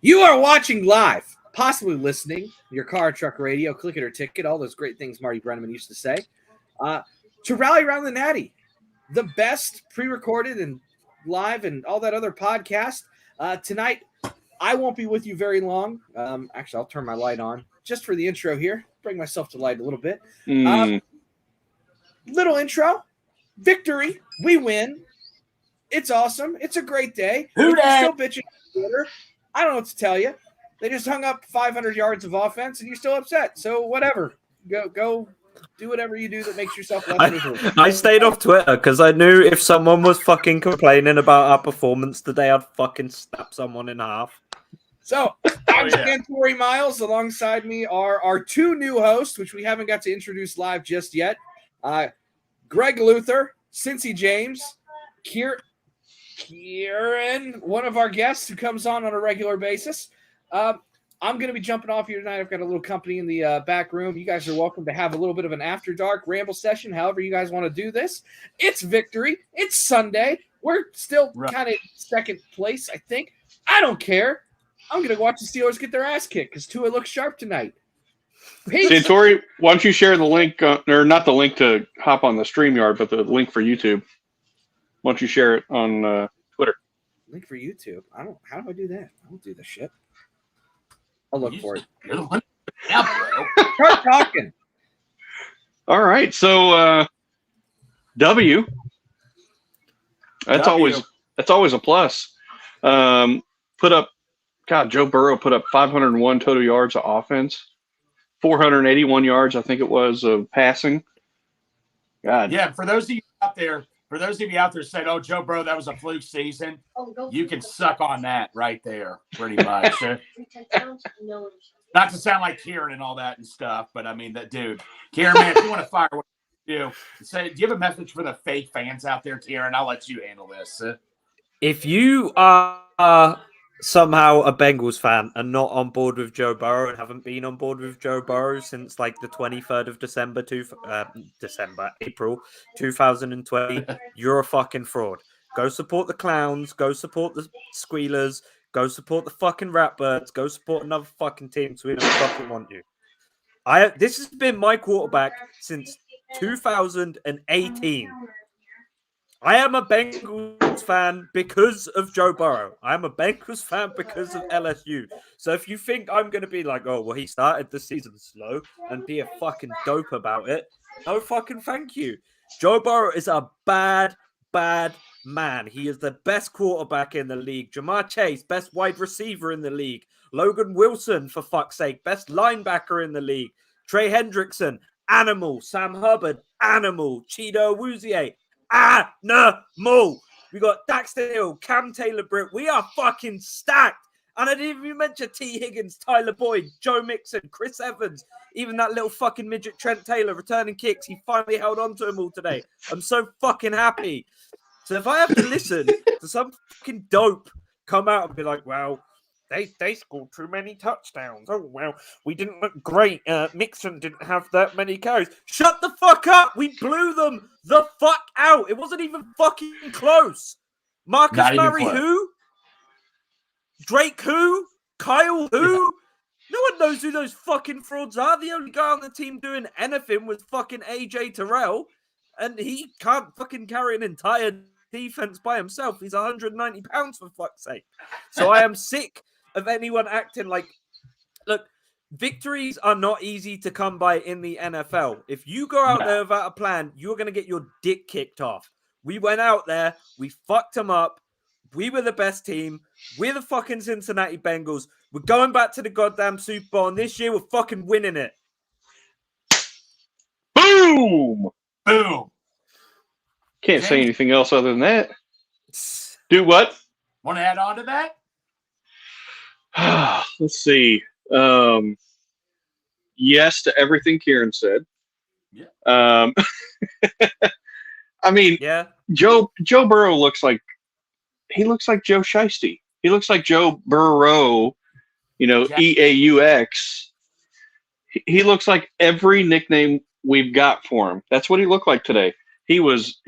You are watching live, possibly listening, your car, truck, radio, click it or ticket, all those great things Marty Brenneman used to say, to Rally Around the Natty, the best pre-recorded and live and all that other podcast. Tonight, I won't be with you very long. Actually, I'll turn my light on just for the intro here, bring myself to light a little bit. Little intro, victory, we win. It's awesome. It's a great day. You're still bitching on Twitter. I don't know what to tell you. They just hung up 500 yards of offense, and you're still upset. So whatever. Go do whatever you do that makes yourself less miserable. I stayed off Twitter because I knew if someone was fucking complaining about our performance today, I'd fucking snap someone in half. So, I'm again Tori Miles. Alongside me are our two new hosts, which we haven't got to introduce live just yet. Greg Luther, Cincy James, Kieran, one of our guests who comes on a regular basis. I'm going to be jumping off here tonight. I've got a little company in the back room. You guys are welcome to have a little bit of an after dark ramble session, however you guys want to do this. It's victory. It's Sunday. We're still kind of second place, I think. I don't care. I'm going to watch the Steelers get their ass kicked because Tua looks sharp tonight. Santori, why don't you share the link, or not the link to hop on the StreamYard, but the link for YouTube. Why don't you share it on Twitter? Link for YouTube? How do I do that? I don't do this shit. I'll look for it. Start talking. All right, so W. That's always a plus. Joe Burrow put up 501 total yards of offense, 481 yards, I think it was, of passing. God. Yeah, for those of you out there saying, "Oh, Joe Burrow, that was a fluke season," you can suck on that right there, pretty much. Not to sound like Kieran and all that and stuff, but I mean that dude, Kieran, man, if you want to fire, what do you have a message for the fake fans out there, Kieran? I'll let you handle this. If you are somehow a Bengals fan and not on board with Joe Burrow and haven't been on board with Joe Burrow since like the 23rd of April 2020, you're a fucking fraud. Go support the clowns, go support the squealers, go support the fucking ratbirds, go support another fucking team so we don't fucking want you. This has been my quarterback since 2018. I am a Bengals fan because of Joe Burrow. I am a Bengals fan because of LSU. So if you think I'm going to be like, oh, well, he started the season slow and be a fucking dope about it, no fucking thank you. Joe Burrow is a bad man. He is the best quarterback in the league. Jamar Chase, best wide receiver in the league. Logan Wilson, for fuck's sake, best linebacker in the league. Trey Hendrickson, animal. Sam Hubbard, animal. Chido Awuzie, animal. We got Daxter Hill, Cam Taylor-Britt. We are fucking stacked. And I didn't even mention T. Higgins, Tyler Boyd, Joe Mixon, Chris Evans, even that little fucking midget Trent Taylor returning kicks. He finally held on to them all today. I'm so fucking happy. So if I have to listen to some fucking dope come out and be like, well, they scored too many touchdowns. Oh, well, we didn't look great. Mixon didn't have that many carries. Shut the fuck up. We blew them the fuck out. It wasn't even fucking close. Marcus Murray who? Drake who? Kyle who? Yeah. No one knows who those fucking frauds are. The only guy on the team doing anything was fucking AJ Terrell. And he can't fucking carry an entire defense by himself. He's 190 pounds for fuck's sake. So I am sick of anyone acting like, look, victories are not easy to come by in the NFL. If you go out there without a plan, you're going to get your dick kicked off. We went out there, we fucked them up. We were the best team. We're the fucking Cincinnati Bengals. We're going back to the goddamn Super Bowl, and this year we're fucking winning it. Boom! Boom! Can't say anything else other than that. Do what? Want to add on to that? Let's see. Yes to everything Kieran said. Yeah. I mean, yeah. Joe Burrow looks like Joe Shiesty. He looks like Joe Burrow, EAUX. He looks like every nickname we've got for him. That's what he looked like today. He was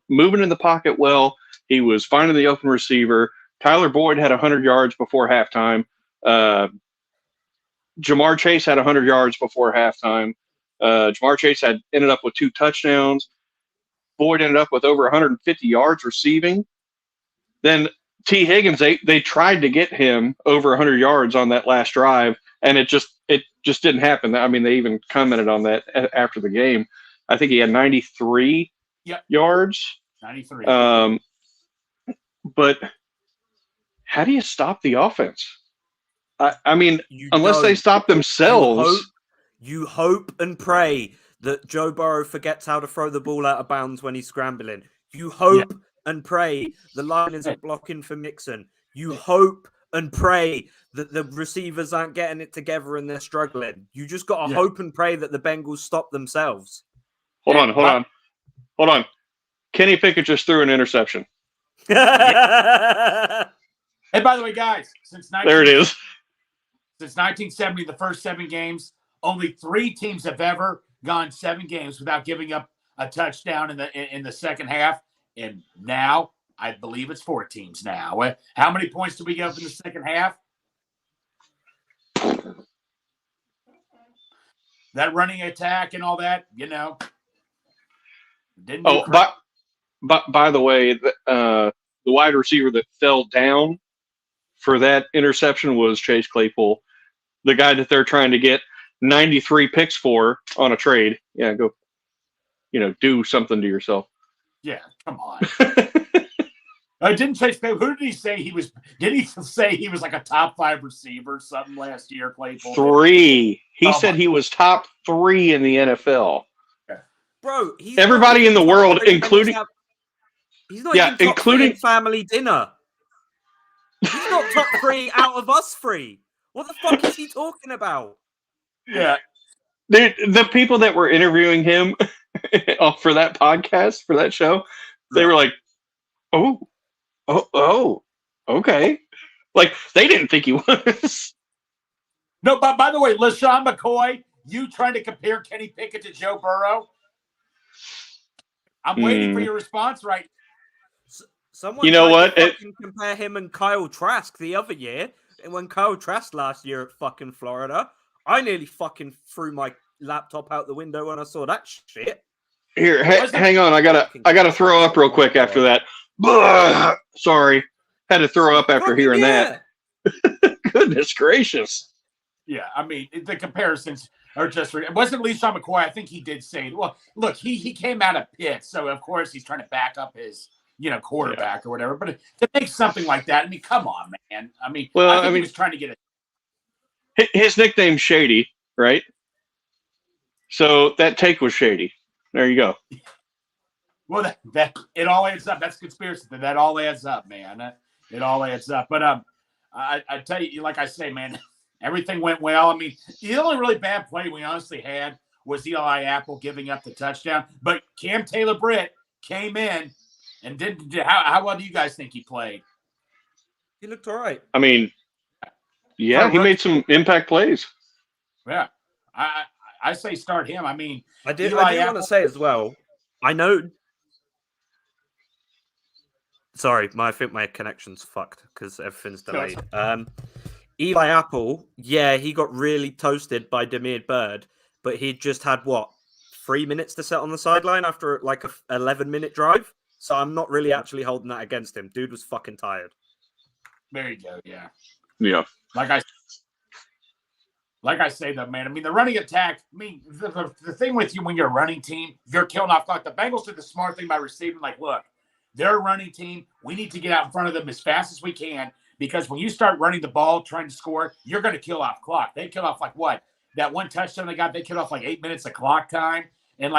moving in the pocket well. He was finding the open receiver. Tyler Boyd had 100 yards before halftime. Jamar Chase had 100 yards before halftime. Jamar Chase ended up with 2 touchdowns. Boyd ended up with over 150 yards receiving. Then T. Higgins, they tried to get him over 100 yards on that last drive, and it just didn't happen. I mean, they even commented on that after the game. I think he had 93 yards. 93. But how do you stop the offense? I mean, unless they stop themselves. You hope and pray that Joe Burrow forgets how to throw the ball out of bounds when he's scrambling. You hope and pray the line isn't blocking for Mixon. You hope and pray that the receivers aren't getting it together and they're struggling. You just got to hope and pray that the Bengals stop themselves. Hold on. Kenny Pickett just threw an interception. Hey, by the way, guys, there it is. Since 1970, the first 7 games, only 3 teams have ever gone 7 games without giving up a touchdown in the second half. And now, I believe it's 4 teams now. How many points did we give up in the second half? That running attack and all that, didn't. By the way, the wide receiver that fell down for that interception was Chase Claypool, the guy that they're trying to get 93 picks for on a trade. Yeah, go, do something to yourself. Yeah, come on. Didn't Chase Claypool? Who did he say he was? Did he say he was like a top 5 receiver or something last year? Claypool 3. He said he was top 3 in the NFL. Bro, everybody in the world, including he's not even top 3 in family dinner. He's not top 3 out of us 3. What the fuck is he talking about? Yeah, the people that were interviewing him for that podcast, for that show, they were like, "Oh, okay." Like they didn't think he was. No, but by the way, LaShawn McCoy, you trying to compare Kenny Pickett to Joe Burrow? I'm waiting for your response right. Someone fucking compare him and Kyle Trask the other year. And when Kyle Trask last year at fucking Florida, I nearly fucking threw my laptop out the window when I saw that shit. Here, hang on. I gotta throw up real quick after that. Blah! Sorry. Had to throw up after hearing that. Goodness gracious. Yeah, I mean, the comparisons are just... It wasn't LaShawn McCoy. I think he did say... Well, look, he came out of Pitt, so of course he's trying to back up his... quarterback or whatever. But to make something like that, I mean, come on, man. I mean, I think he was trying to get it. His nickname's Shady, right? So that take was shady. There you go. Well, that it all adds up. That's conspiracy. That all adds up, man. It all adds up. But I tell you, like I say, man, everything went well. I mean, the only really bad play we honestly had was Eli Apple giving up the touchdown. But Cam Taylor-Britt came in. And how well do you guys think he played? He looked all right. I mean, yeah, he made some impact plays. Yeah, I say start him. I mean, I do want to say as well. I know. Sorry, I think my connection's fucked because everything's delayed. Eli Apple, he got really toasted by Damiere Byrd, but he just had 3 minutes to sit on the sideline after like a 11-minute drive. So I'm not really actually holding that against him. Dude was fucking tired. There you go. Yeah. Yeah. Like I say though, man. I mean, the running attack. I mean, the thing with you when you're a running team, you're killing off clock. The Bengals did the smart thing by receiving. Like, look, they're a running team. We need to get out in front of them as fast as we can because when you start running the ball, trying to score, you're going to kill off clock. They kill off like what? That one touchdown they got. They killed off like 8 minutes of clock time. And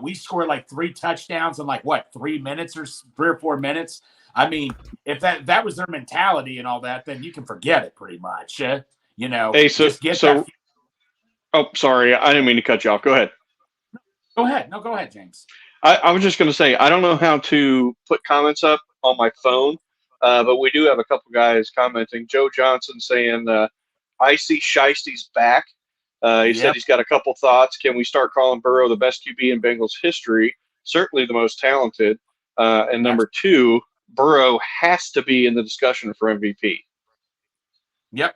we scored like 3 touchdowns in 3 minutes or 3 or 4 minutes. I mean, if that was their mentality and all that, then you can forget it pretty much. Hey, oh, sorry. I didn't mean to cut you off. Go ahead. Go ahead. No, go ahead, James. I was just going to say, I don't know how to put comments up on my phone, but we do have a couple guys commenting. Joe Johnson saying, Icy Shiesty's back. He said he's got a couple thoughts. Can we start calling Burrow the best QB in Bengals history? Certainly the most talented. And number 2, Burrow has to be in the discussion for MVP. Yep.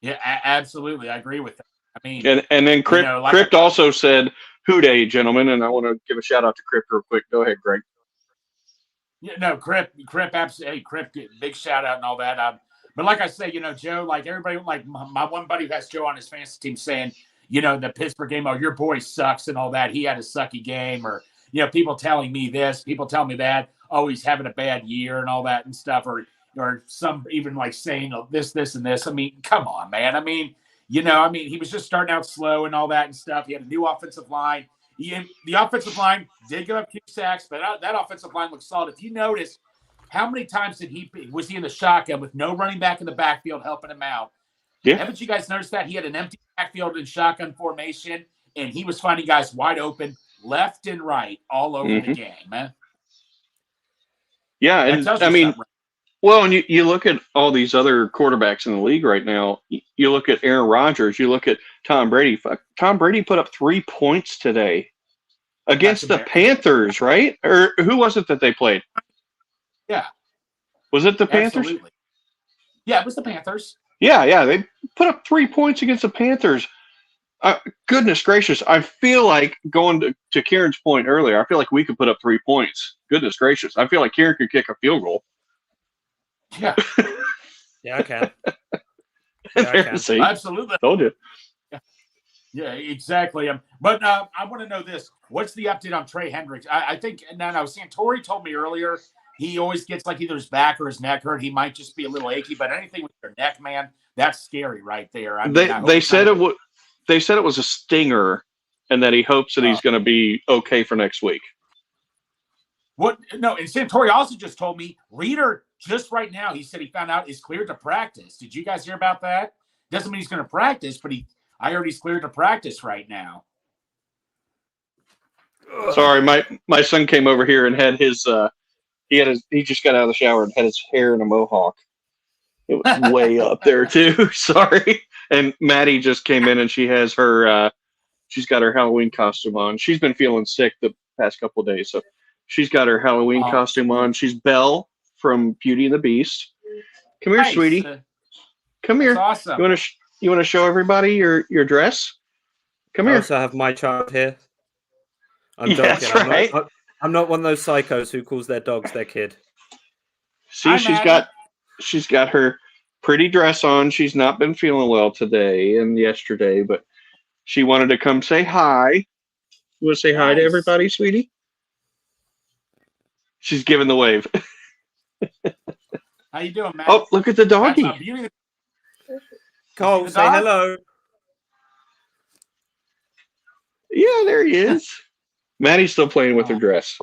Yeah, absolutely. I agree with that. I mean, And then Crypt, like Crypt also said, "Who day, gentlemen?" And I want to give a shout out to Crypt real quick. Go ahead, Greg. Yeah, no, Crip, absolutely. Hey, Crip, big shout out and all that. But like I say, Joe, like everybody, like my one buddy who has Joe on his fantasy team saying, the Pittsburgh game, oh, your boy sucks and all that. He had a sucky game, or people telling me this, people telling me that. Oh, he's having a bad year and all that and stuff, or some even like saying this, and this. I mean, come on, man. I mean, he was just starting out slow and all that and stuff. He had a new offensive line. The offensive line did give up 2 sacks, but that offensive line looks solid. If you notice, how many times was he in the shotgun with no running back in the backfield helping him out? Yeah. Haven't you guys noticed that? He had an empty backfield in shotgun formation, and he was finding guys wide open left and right all over the game, man. Yeah, and I mean, well, and you look at all these other quarterbacks in the league right now. You look at Aaron Rodgers. You look at Tom Brady. Tom Brady put up 3 points today against the Panthers, right? Or who was it that they played? Yeah. Was it the Panthers? Absolutely. Yeah, it was the Panthers. Yeah. They put up 3 points against the Panthers. Goodness gracious. I feel like going to Kieran's point earlier, I feel like we could put up 3 points. Goodness gracious. I feel like Kieran could kick a field goal. Yeah. Yeah, I can. See? Absolutely. Told you. Yeah, exactly. But I want to know this. What's the update on Trey Hendricks? I think, no, Santori told me earlier he always gets like either his back or his neck hurt. He might just be a little achy, but anything with your neck, man, that's scary right there. I mean, they said it would. They said it was a stinger, and that he hopes that he's going to be okay for next week. What? No, and Santori also just told me Reader just right now. He said he found out is cleared to practice. Did you guys hear about that? Doesn't mean he's going to practice, but I heard he's cleared to practice right now. Sorry, my son came over here and had his. He just got out of the shower and had his hair in a mohawk. It was way up there too. Sorry. And Maddie just came in and she has her. She's got her Halloween costume on. She's been feeling sick the past couple of days, so she's got her Halloween costume on. She's Belle from Beauty and the Beast. Come here, sweetie. Come here. Awesome. You want to show everybody your dress? Come here. I also have my child here. I'm joking. That's right. I'm not one of those psychos who calls their dogs their kid. See, she's got her pretty dress on. She's not been feeling well today and yesterday, but she wanted to come say hi. You want to say hi to everybody, sweetie? She's giving the wave. How you doing, Matt? Oh, look at the doggy. Cole, say hello. Yeah, there he is. Maddie's still playing with her dress.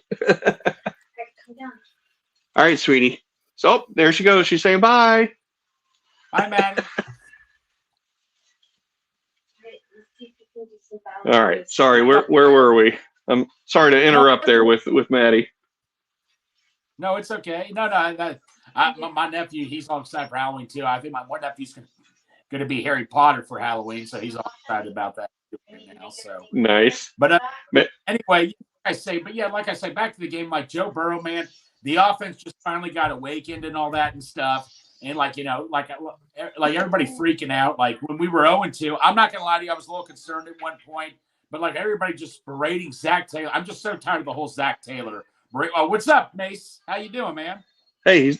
All right, sweetie. So there she goes. She's saying bye. Bye, Maddie. All right. Sorry. Where were we? I'm sorry to interrupt there with Maddie. No, it's okay. No. My nephew, he's all excited for Halloween too. I think my one nephew's going to be Harry Potter for Halloween, so he's all excited about that now. So nice. But anyway, like I say, back to the game. Like Joe Burrow, man, the offense just finally got awakened and all that and stuff. And like everybody freaking out. Like when we were 0-2, I'm not gonna lie to you, I was a little concerned at one point. But like everybody just berating Zach Taylor. I'm just so tired of the whole Zach Taylor. Oh, what's up, Mace? How you doing, man? Hey,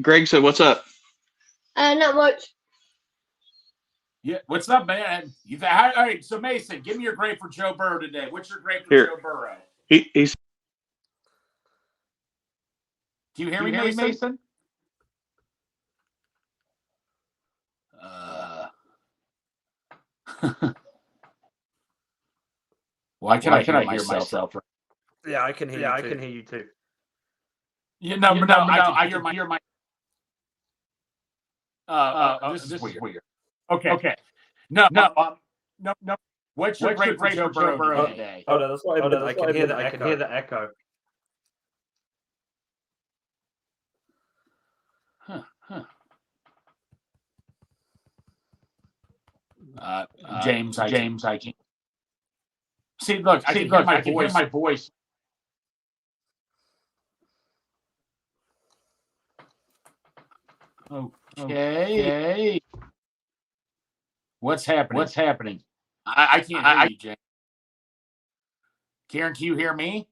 Greg said, "What's up?" Not much. Yeah, what's up, man? All right, so Mason, give me your grade for Joe Burrow today. What's your grade for Joe Burrow? He's. Do you hear me, Mason? Why can I hear myself? Yeah, I can hear you. I can hear you too. I hear my. This is weird. Okay. No. What's your grade for Joe Burrow today? Oh no, that's what I can hear that. I can hear the echo. James, I can. See, look, I can hear my voice. Okay. What's happening? What's happening? I can't hear you, James. Karen, can you hear me?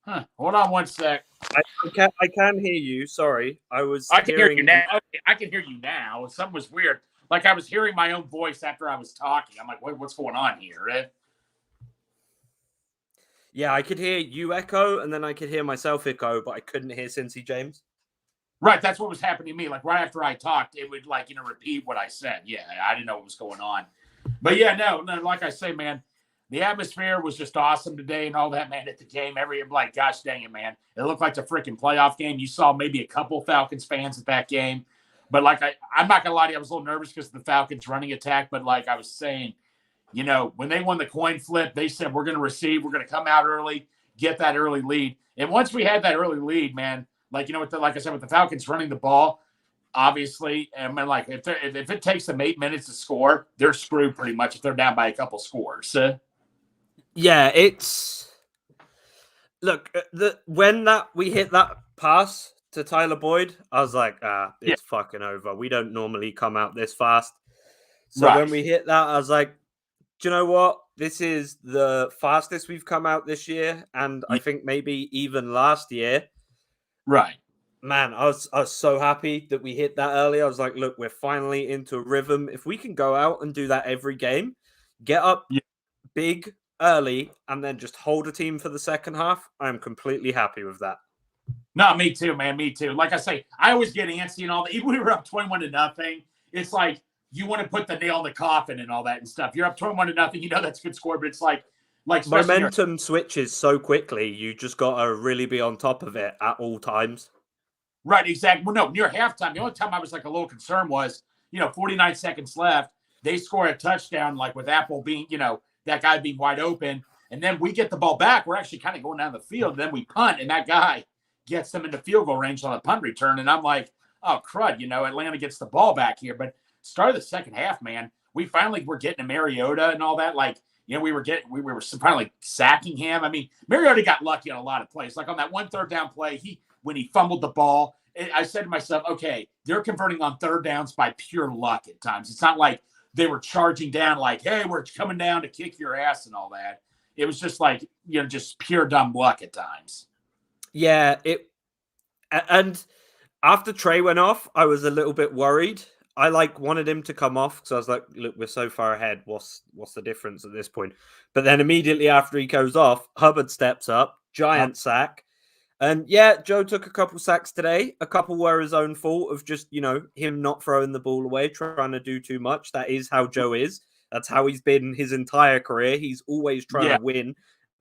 Huh. Hold on one sec. I can hear you. Sorry. I can hear you now. Okay, I can hear you now. Something was weird. Like I was hearing my own voice after I was talking. I'm like, what's going on here? Right? Yeah, I could hear you echo, and then I could hear myself echo, but I couldn't hear Cincy James. Right, that's what was happening to me. Like right after I talked, it would repeat what I said. Yeah, I didn't know what was going on. But yeah, no, like I say, man, the atmosphere was just awesome today and all that, man, at the game. Like, gosh dang it, man. It looked like a freaking playoff game. You saw maybe a couple Falcons fans at that game. But, like, I'm not going to lie to you, I was a little nervous because of the Falcons running attack. But, like I was saying, when they won the coin flip, they said, we're going to receive. We're going to come out early, get that early lead. And once we had that early lead, man, like, like I said, with the Falcons running the ball, obviously, I mean, like, if it takes them 8 minutes to score, they're screwed pretty much if they're down by a couple scores. Yeah, when we hit that pass to Tyler Boyd, I was like, it's fucking over. We don't normally come out this fast. So when we hit that, I was like, do you know what? This is the fastest we've come out this year, and I think maybe even last year. Right. Man, I was so happy that we hit that early. I was like, look, we're finally into a rhythm. If we can go out and do that every game, get up big early, and then just hold a team for the second half, I'm completely happy with that. No, me too, man. Me too. Like I say, I always get antsy and all that. Even when we were up 21-0, it's like you want to put the nail in the coffin and all that and stuff. You're up 21-0, that's a good score, but it's like momentum switches so quickly. You just got to really be on top of it at all times. Right, exactly. Well, no, near halftime, the only time I was like a little concerned was, 49 seconds left. They score a touchdown, like with Apple being, that guy being wide open. And then we get the ball back. We're actually kind of going down the field. And then we punt, and that guy gets them into field goal range on a punt return. And I'm like, oh, crud, Atlanta gets the ball back here. But start of the second half, man, we finally were getting to Mariota and all that. Like, we were finally sacking him. I mean, Mariota got lucky on a lot of plays. Like on that one third down play, when he fumbled the ball, I said to myself, okay, they're converting on third downs by pure luck at times. It's not like they were charging down like, hey, we're coming down to kick your ass and all that. It was just like, just pure dumb luck at times. Yeah, and after Trey went off, I was a little bit worried. I wanted him to come off because I was like, look, we're so far ahead. What's the difference at this point? But then immediately after he goes off, Hubbard steps up, giant sack. And yeah, Joe took a couple sacks today. A couple were his own fault of just, him not throwing the ball away, trying to do too much. That is how Joe is. That's how he's been his entire career. He's always trying to win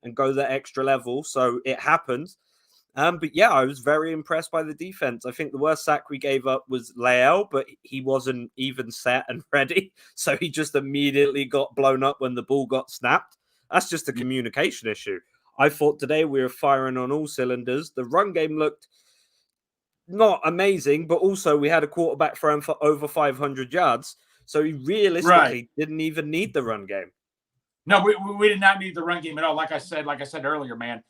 and go the extra level. So it happens. But yeah, I was very impressed by the defense. I think the worst sack we gave up was Leal, but he wasn't even set and ready. So he just immediately got blown up when the ball got snapped. That's just a communication issue. I thought today we were firing on all cylinders. The run game looked not amazing, but also we had a quarterback thrown for over 500 yards. So he realistically didn't even need the run game. No, we did not need the run game at all. Like I said earlier, man,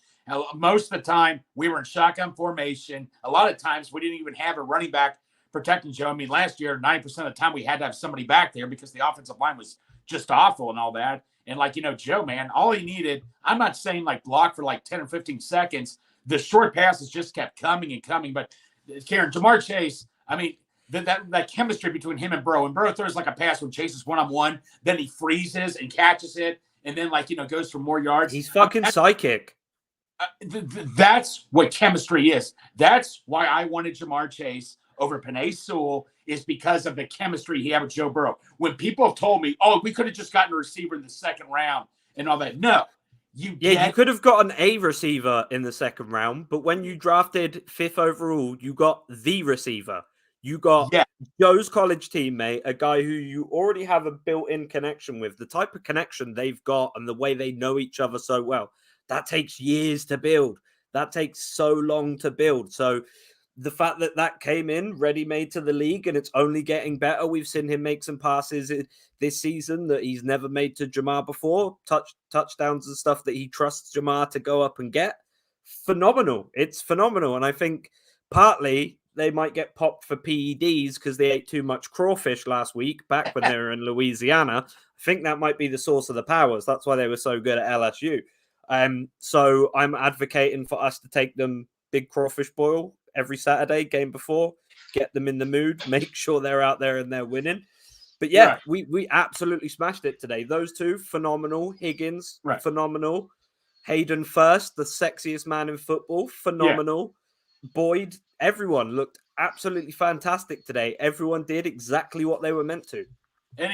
most of the time we were in shotgun formation. A lot of times we didn't even have a running back protecting Joe. I mean, last year, 9% of the time we had to have somebody back there because the offensive line was just awful and all that. And Joe, man, all he needed, I'm not saying block for 10 or 15 seconds. The short passes just kept coming and coming. But Karen, Ja'Marr Chase, I mean, that chemistry between him and Burrow throws a pass when Chase is one-on-one, then he freezes and catches it, and then goes for more yards. He's fucking psychic. That's what chemistry is. That's why I wanted Ja'Marr Chase over Penei Sewell, is because of the chemistry he had with Joe Burrow. When people have told me, oh, we could have just gotten a receiver in the second round and all that. No. You could have gotten a receiver in the second round, but when you drafted 5th overall, you got the receiver. You got Joe's college teammate, a guy who you already have a built-in connection with. The type of connection they've got and the way they know each other so well, that takes years to build. That takes so long to build. So the fact that came in ready-made to the league and it's only getting better. We've seen him make some passes this season that he's never made to Ja'Marr before. Touchdowns and stuff that he trusts Ja'Marr to go up and get. Phenomenal. It's phenomenal. And I think partly they might get popped for PEDs because they ate too much crawfish last week back when they were in Louisiana. I think that might be the source of the powers. That's why they were so good at LSU. So I'm advocating for us to take them big crawfish boil every Saturday game before, get them in the mood, make sure they're out there and they're winning. But yeah, Right. we absolutely smashed it today. Those two, phenomenal. Higgins, Right. phenomenal. Hayden First, the sexiest man in football, phenomenal. Boyd, everyone looked absolutely fantastic today. Everyone did exactly what they were meant to. And,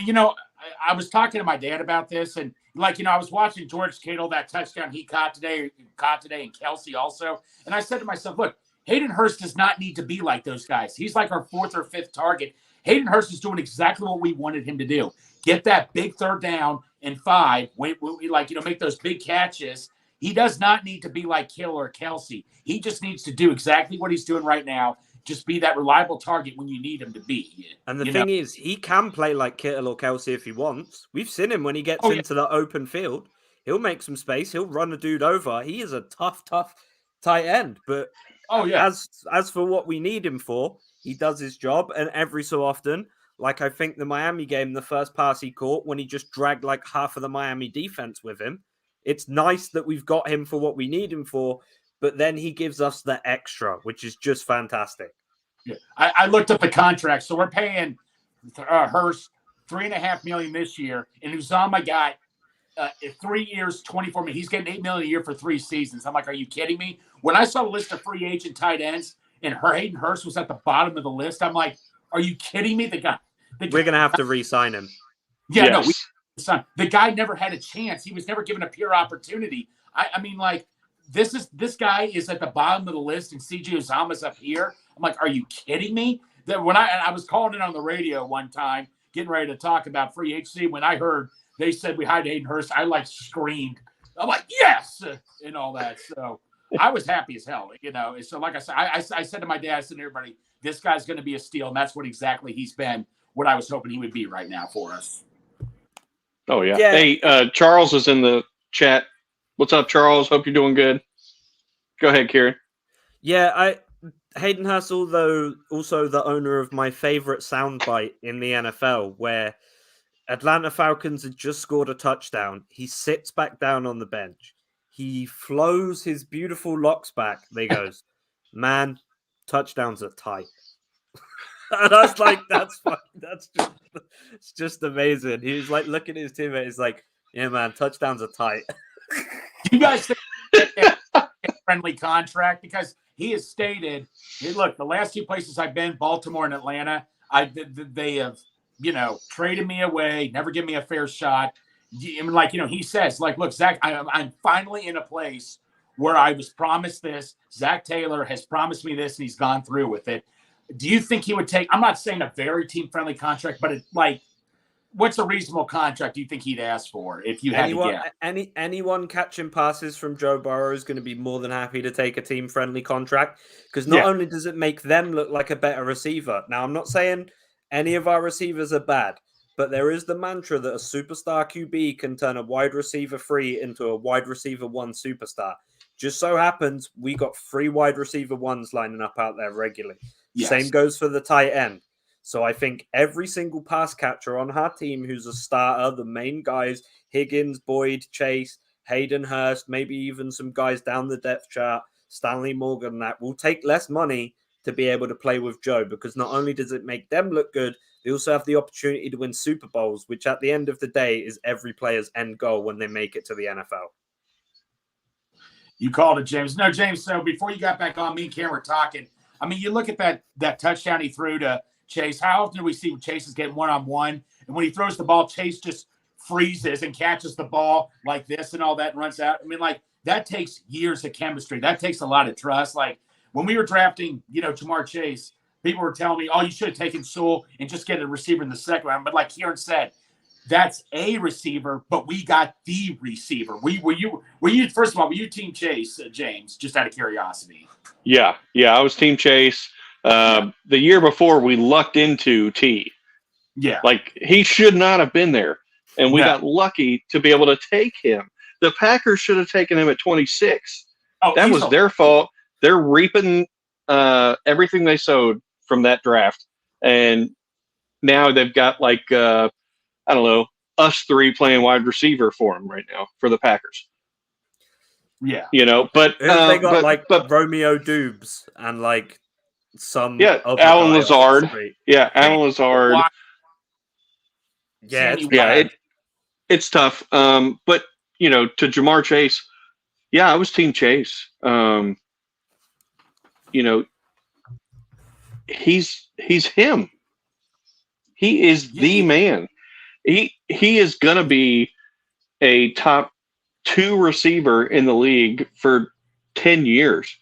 I was talking to my dad about this, and, I was watching George Kittle, that touchdown he caught today, and Kelsey also. And I said to myself, look, Hayden Hurst does not need to be like those guys. He's like our 4th or 5th target. Hayden Hurst is doing exactly what we wanted him to do. Get that big 3rd down and 5, make those big catches. He does not need to be like Kittle or Kelsey. He just needs to do exactly what he's doing right now. Just be that reliable target when you need him to be. And the thing is, he can play like Kittle or Kelsey if he wants. We've seen him when he gets into the open field. He'll make some space. He'll run a dude over. He is a tough tight end. But as for what we need him for, he does his job. And every so often, like I think the Miami game, the first pass he caught when he just dragged like half of the Miami defense with him. It's nice that we've got him for what we need him for, but then he gives us the extra, which is just fantastic. Yeah, I looked up the contract, so we're paying Hurst $3.5 million this year, and Uzomah got 3 years, $24 million. He's getting $8 million a year for 3 seasons. I'm like, are you kidding me? When I saw the list of free agent tight ends and Hayden Hurst was at the bottom of the list, I'm like, are you kidding me? We're gonna have to re-sign him. Yeah, Yes. no, the guy never had a chance. He was never given a pure opportunity. I mean, this guy is at the bottom of the list, and CJ Uzomah's up here. I'm like, are you kidding me? That when I was calling in on the radio one time, getting ready to talk about free agency, when I heard they said we hired Hayden Hurst, I screamed. I'm like, yes, and all that. So I was happy as hell, So like I said, I said to my dad, I said to everybody, this guy's going to be a steal, and that's what exactly he's been. What I was hoping he would be right now for us. Oh, yeah. Yeah. Hey, Charles is in the chat. What's up, Charles? Hope you're doing good. Go ahead, Kieran. Yeah, Hayden Hurst, although also the owner of my favorite soundbite in the NFL, where Atlanta Falcons had just scored a touchdown. He sits back down on the bench. He flows his beautiful locks back. He goes, man, touchdowns are tight. And I was like, it's just amazing. He was like, looking at his teammate, he's like, yeah, man, touchdowns are tight. You guys think a friendly contract? Because he has stated, hey, look, the last 2 places I've been, Baltimore and Atlanta, they have, traded me away, never give me a fair shot. I mean, he says, look, Zach, I'm finally in a place where I was promised this. Zach Taylor has promised me this, and he's gone through with it. Do you think he would take, I'm not saying a very team-friendly contract, but what's a reasonable contract do you think he'd ask for if you had to guess? Anyone catching passes from Joe Burrow is going to be more than happy to take a team-friendly contract, because not only does it make them look like a better receiver. Now, I'm not saying any of our receivers are bad, but there is the mantra that a superstar QB can turn a wide receiver 3 into a wide receiver 1 superstar. Just so happens we got 3 wide receiver 1s lining up out there regularly. Yes. Same goes for the tight end. So I think every single pass catcher on our team who's a starter, the main guys, Higgins, Boyd, Chase, Hayden Hurst, maybe even some guys down the depth chart, Stanley Morgan, that will take less money to be able to play with Joe, because not only does it make them look good, they also have the opportunity to win Super Bowls, which at the end of the day is every player's end goal when they make it to the NFL. You called it, James. No, James, so before you got back on, me and Cam were talking. I mean, you look at that touchdown he threw to Chase. How often do we see Chase is getting one-on-one? And when he throws the ball, Chase just freezes and catches the ball like this and all that and runs out. I mean, that takes years of chemistry. That takes a lot of trust. When we were drafting, Ja'Marr Chase, people were telling me, oh, you should have taken Sewell and just get a receiver in the second round. But like Kieran said, that's a receiver, but we got the receiver. Were you first of all, were you team Chase, James, just out of curiosity? Yeah, I was team Chase. The year before, we lucked into T. Yeah. He should not have been there, and we got lucky to be able to take him. The Packers should have taken him at 26. Oh, that was their fault. They're reaping everything they sowed from that draft, and now they've got like I don't know, us three playing wide receiver for them right now for the Packers. Yeah. You know, but Who have they got but Romeo Dubes and like some other Alan guy off the Lazard. street. Yeah, Alan Lazard. Yeah, Sammy it's Yeah, bad. it's tough. But you know, to Jamar Chase, yeah, I was Team Chase. You know, he's him. He is the man. He is gonna be a top 2 receiver in the league for 10 years.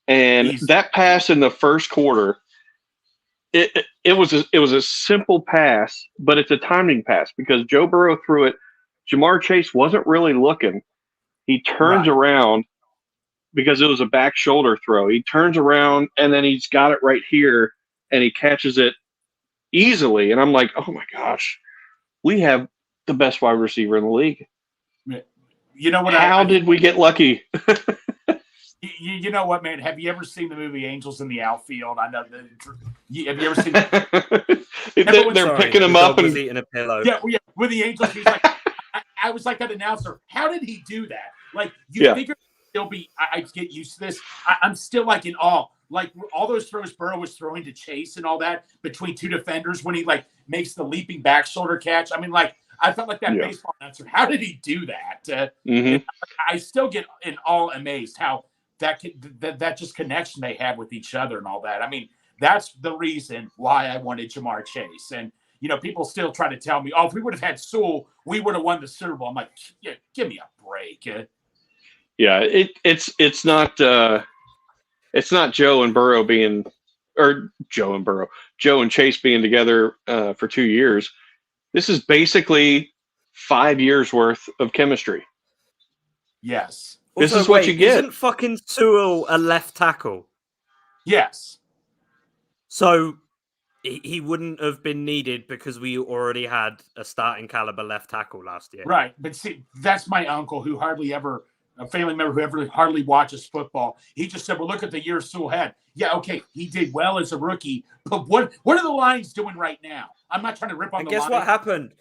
And that pass in the first quarter, it was a simple pass, but it's a timing pass because Joe Burrow threw it. Jamar Chase wasn't really looking. He turns around because it was a back shoulder throw. He turns around and then he's got it right here and he catches it easily. And I'm like, oh my gosh, we have the best wide receiver in the league. You know what? How did we get lucky? You know what, man? Have you ever seen the movie Angels in the Outfield? I know that. Have you ever seen that? They're picking him up and eating a pillow. Yeah, with the Angels, he's like, I was like that announcer. How did he do that? Like, you figure he'll be. I get used to this. I'm still like in awe. Like all those throws Burrow was throwing to Chase and all that between 2 defenders when he like makes the leaping back shoulder catch. I mean, like I felt like that baseball announcer. How did he do that? I still get in awe, amazed how that just connection they had with each other and all that. I mean, that's the reason why I wanted Jamar Chase. And you know, people still try to tell me, "Oh, if we would have had Sewell, we would have won the Super Bowl." I'm like, yeah, give me a break. Yeah, it's not Joe and Burrow being, or Joe and Chase being together for 2 years. This is basically 5 years worth of chemistry. Yes. This Also, is what you get. Isn't fucking Sewell a left tackle? Yes. So he wouldn't have been needed because we already had a starting caliber left tackle last year. Right. But see, that's my uncle who hardly ever, a family member who hardly watches football. He just said, well, look at the year Sewell had. Yeah, okay, he did well as a rookie. But what are the Lions doing right now? I'm not trying to rip on And the guess Lions. what happened?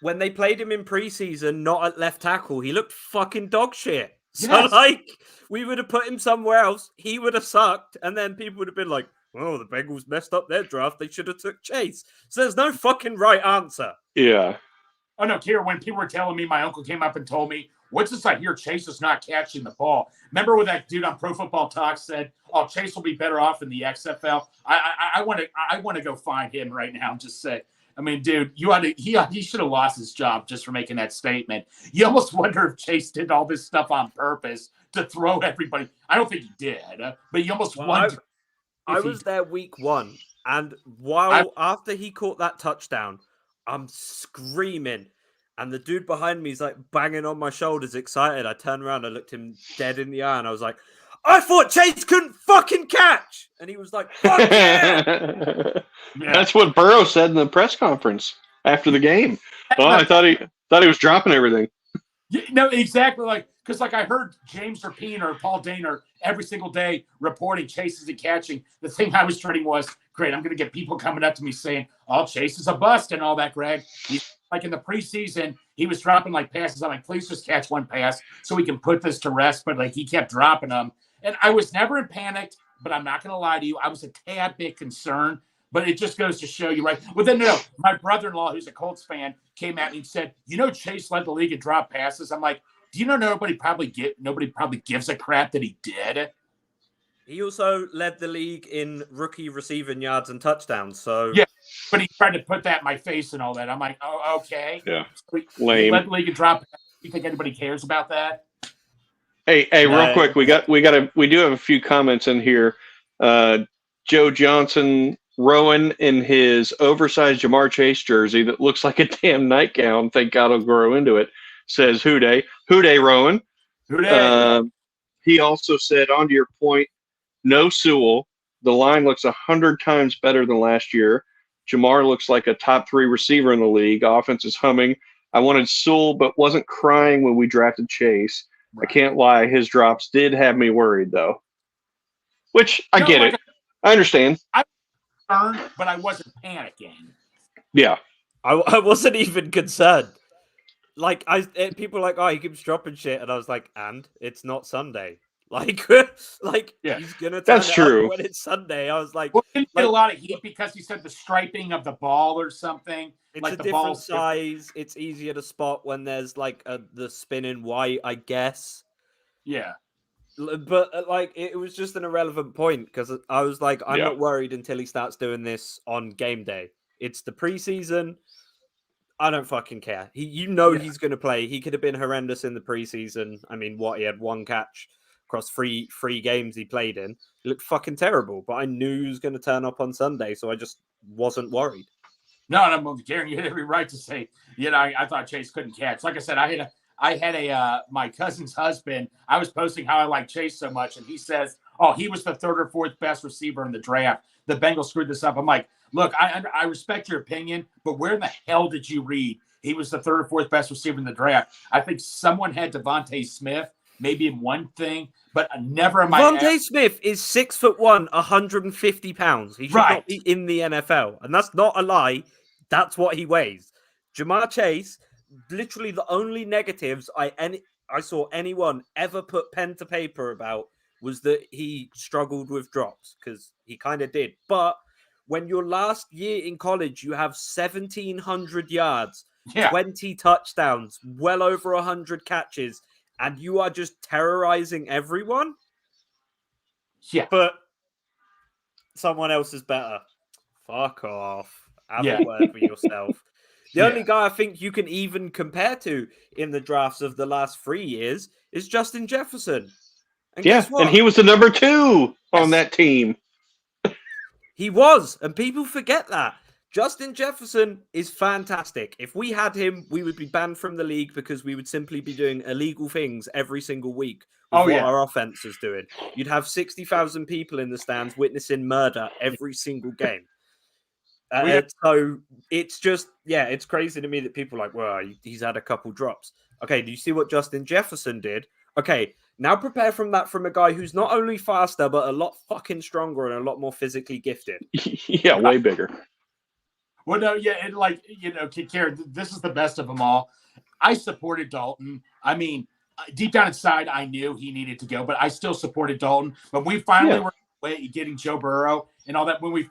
When they played him in preseason, not at left tackle, he looked fucking dog shit. So, like, we would have put him somewhere else. He would have sucked. And then people would have been like, well, the Bengals messed up their draft. They should have took Chase. So there's no fucking right answer. Yeah. Oh, no, Kira, when people were telling me, my uncle came up and told me, what's this I hear Chase is not catching the ball? Remember when that dude on Pro Football Talk said, oh, Chase will be better off in the XFL? I want to go find him right now and just say, I mean, dude, he should have lost his job just for making that statement. You almost wonder if Chase did all this stuff on purpose to throw everybody. I don't think he did, but you almost wonder. I was there week 1, and after he caught that touchdown, I'm screaming, and the dude behind me is like banging on my shoulders, excited. I turned around, I looked him dead in the eye, and I was like, I thought Chase couldn't fucking catch. And he was like, fuck yeah. That's what Burrow said in the press conference after the game. Oh, I thought he was dropping everything. No, exactly. Like, because like I heard James Rapine or Paul Dehner every single day reporting Chases and catching. The thing I was treating was, great, I'm going to get people coming up to me saying, oh, Chase is a bust and all that, Greg. He's like in the preseason, he was dropping like passes. I'm like, please just catch one pass so we can put this to rest. But like he kept dropping them. And I was never in panic, but I'm not going to lie to you. I was a tad bit concerned, but it just goes to show you, right? Well, then, no, my brother-in-law, who's a Colts fan, came at me and said, you know, Chase led the league in drop passes. I'm like, do you know nobody probably gives a crap that he did? He also led the league in rookie receiving yards and touchdowns. So yeah, but he tried to put that in my face and all that. I'm like, oh, okay. Yeah, lame. He led the league in drop passes. You think anybody cares about that? Hey, real quick, we do have a few comments in here. Joe Johnson, Rowan in his oversized Jamar Chase jersey that looks like a damn nightgown. Thank God he'll grow into it. Says Houday, Rowan. Houday. He also said, on to your point, no Sewell. The line looks 100 times better than last year. Jamar looks like a top 3 receiver in the league. Offense is humming. I wanted Sewell, but wasn't crying when we drafted Chase. Right. I can't lie. His drops did have me worried, though. Which I get it. I understand. But I wasn't panicking. Yeah. I wasn't even concerned. Like people were like, oh, he keeps dropping shit, and I was like, and it's not Sunday. Like, Yeah. he's gonna turn That's it true. up when it's Sunday. I was like, Well, he didn't get a like- lot of heat because he said the striping of the ball or something. it's like a the different ball's size. It's easier to spot when there's like the spinning white, I guess. Yeah. But like, it was just an irrelevant point because I was like, I'm Yeah. not worried until he starts doing this on game day. It's the preseason. I don't fucking care. Yeah. He's going to play. He could have been horrendous in the preseason. I mean, he had one catch across three games he played in. He looked fucking terrible, but I knew he was going to turn up on Sunday, so I just wasn't worried. No, Garen, you had every right to say, I thought Chase couldn't catch. Like I said, I had my cousin's husband. I was posting how I like Chase so much, and he says, "Oh, he was the third or fourth best receiver in the draft. The Bengals screwed this up." I'm like, "Look, I respect your opinion, but where in the hell did you read he was the third or fourth best receiver in the draft?" I think someone had Devontae Smith, maybe in one thing, but never in my. Devontae Smith is 6'1", 150 pounds. He should not be in the NFL, and that's not a lie. That's what he weighs. Ja'Marr Chase. Literally the only negatives I saw anyone ever put pen to paper about was that he struggled with drops, because he kind of did. But when your last year in college, you have 1,700 yards, 20 touchdowns, well over 100 catches, and you are just terrorizing everyone. Yeah. But someone else is better. Fuck off. Have a word for yourself. The only guy I think you can even compare to in the drafts of the last 3 years is Justin Jefferson. And guess what? And he was the number 2 on that team. He was, and people forget that. Justin Jefferson is fantastic. If we had him, we would be banned from the league because we would simply be doing illegal things every single week with what our offense is doing. You'd have 60,000 people in the stands witnessing murder every single game. So it's just, it's crazy to me that people are like, well, he's had a couple drops. Okay, do you see what Justin Jefferson did? Okay, now prepare from a guy who's not only faster, but a lot fucking stronger and a lot more physically gifted. Yeah, way bigger. Well, no, and Karen, this is the best of them all. I supported Dalton. I mean, deep down inside, I knew he needed to go, but I still supported Dalton. But we finally were getting Joe Burrow and all that. When we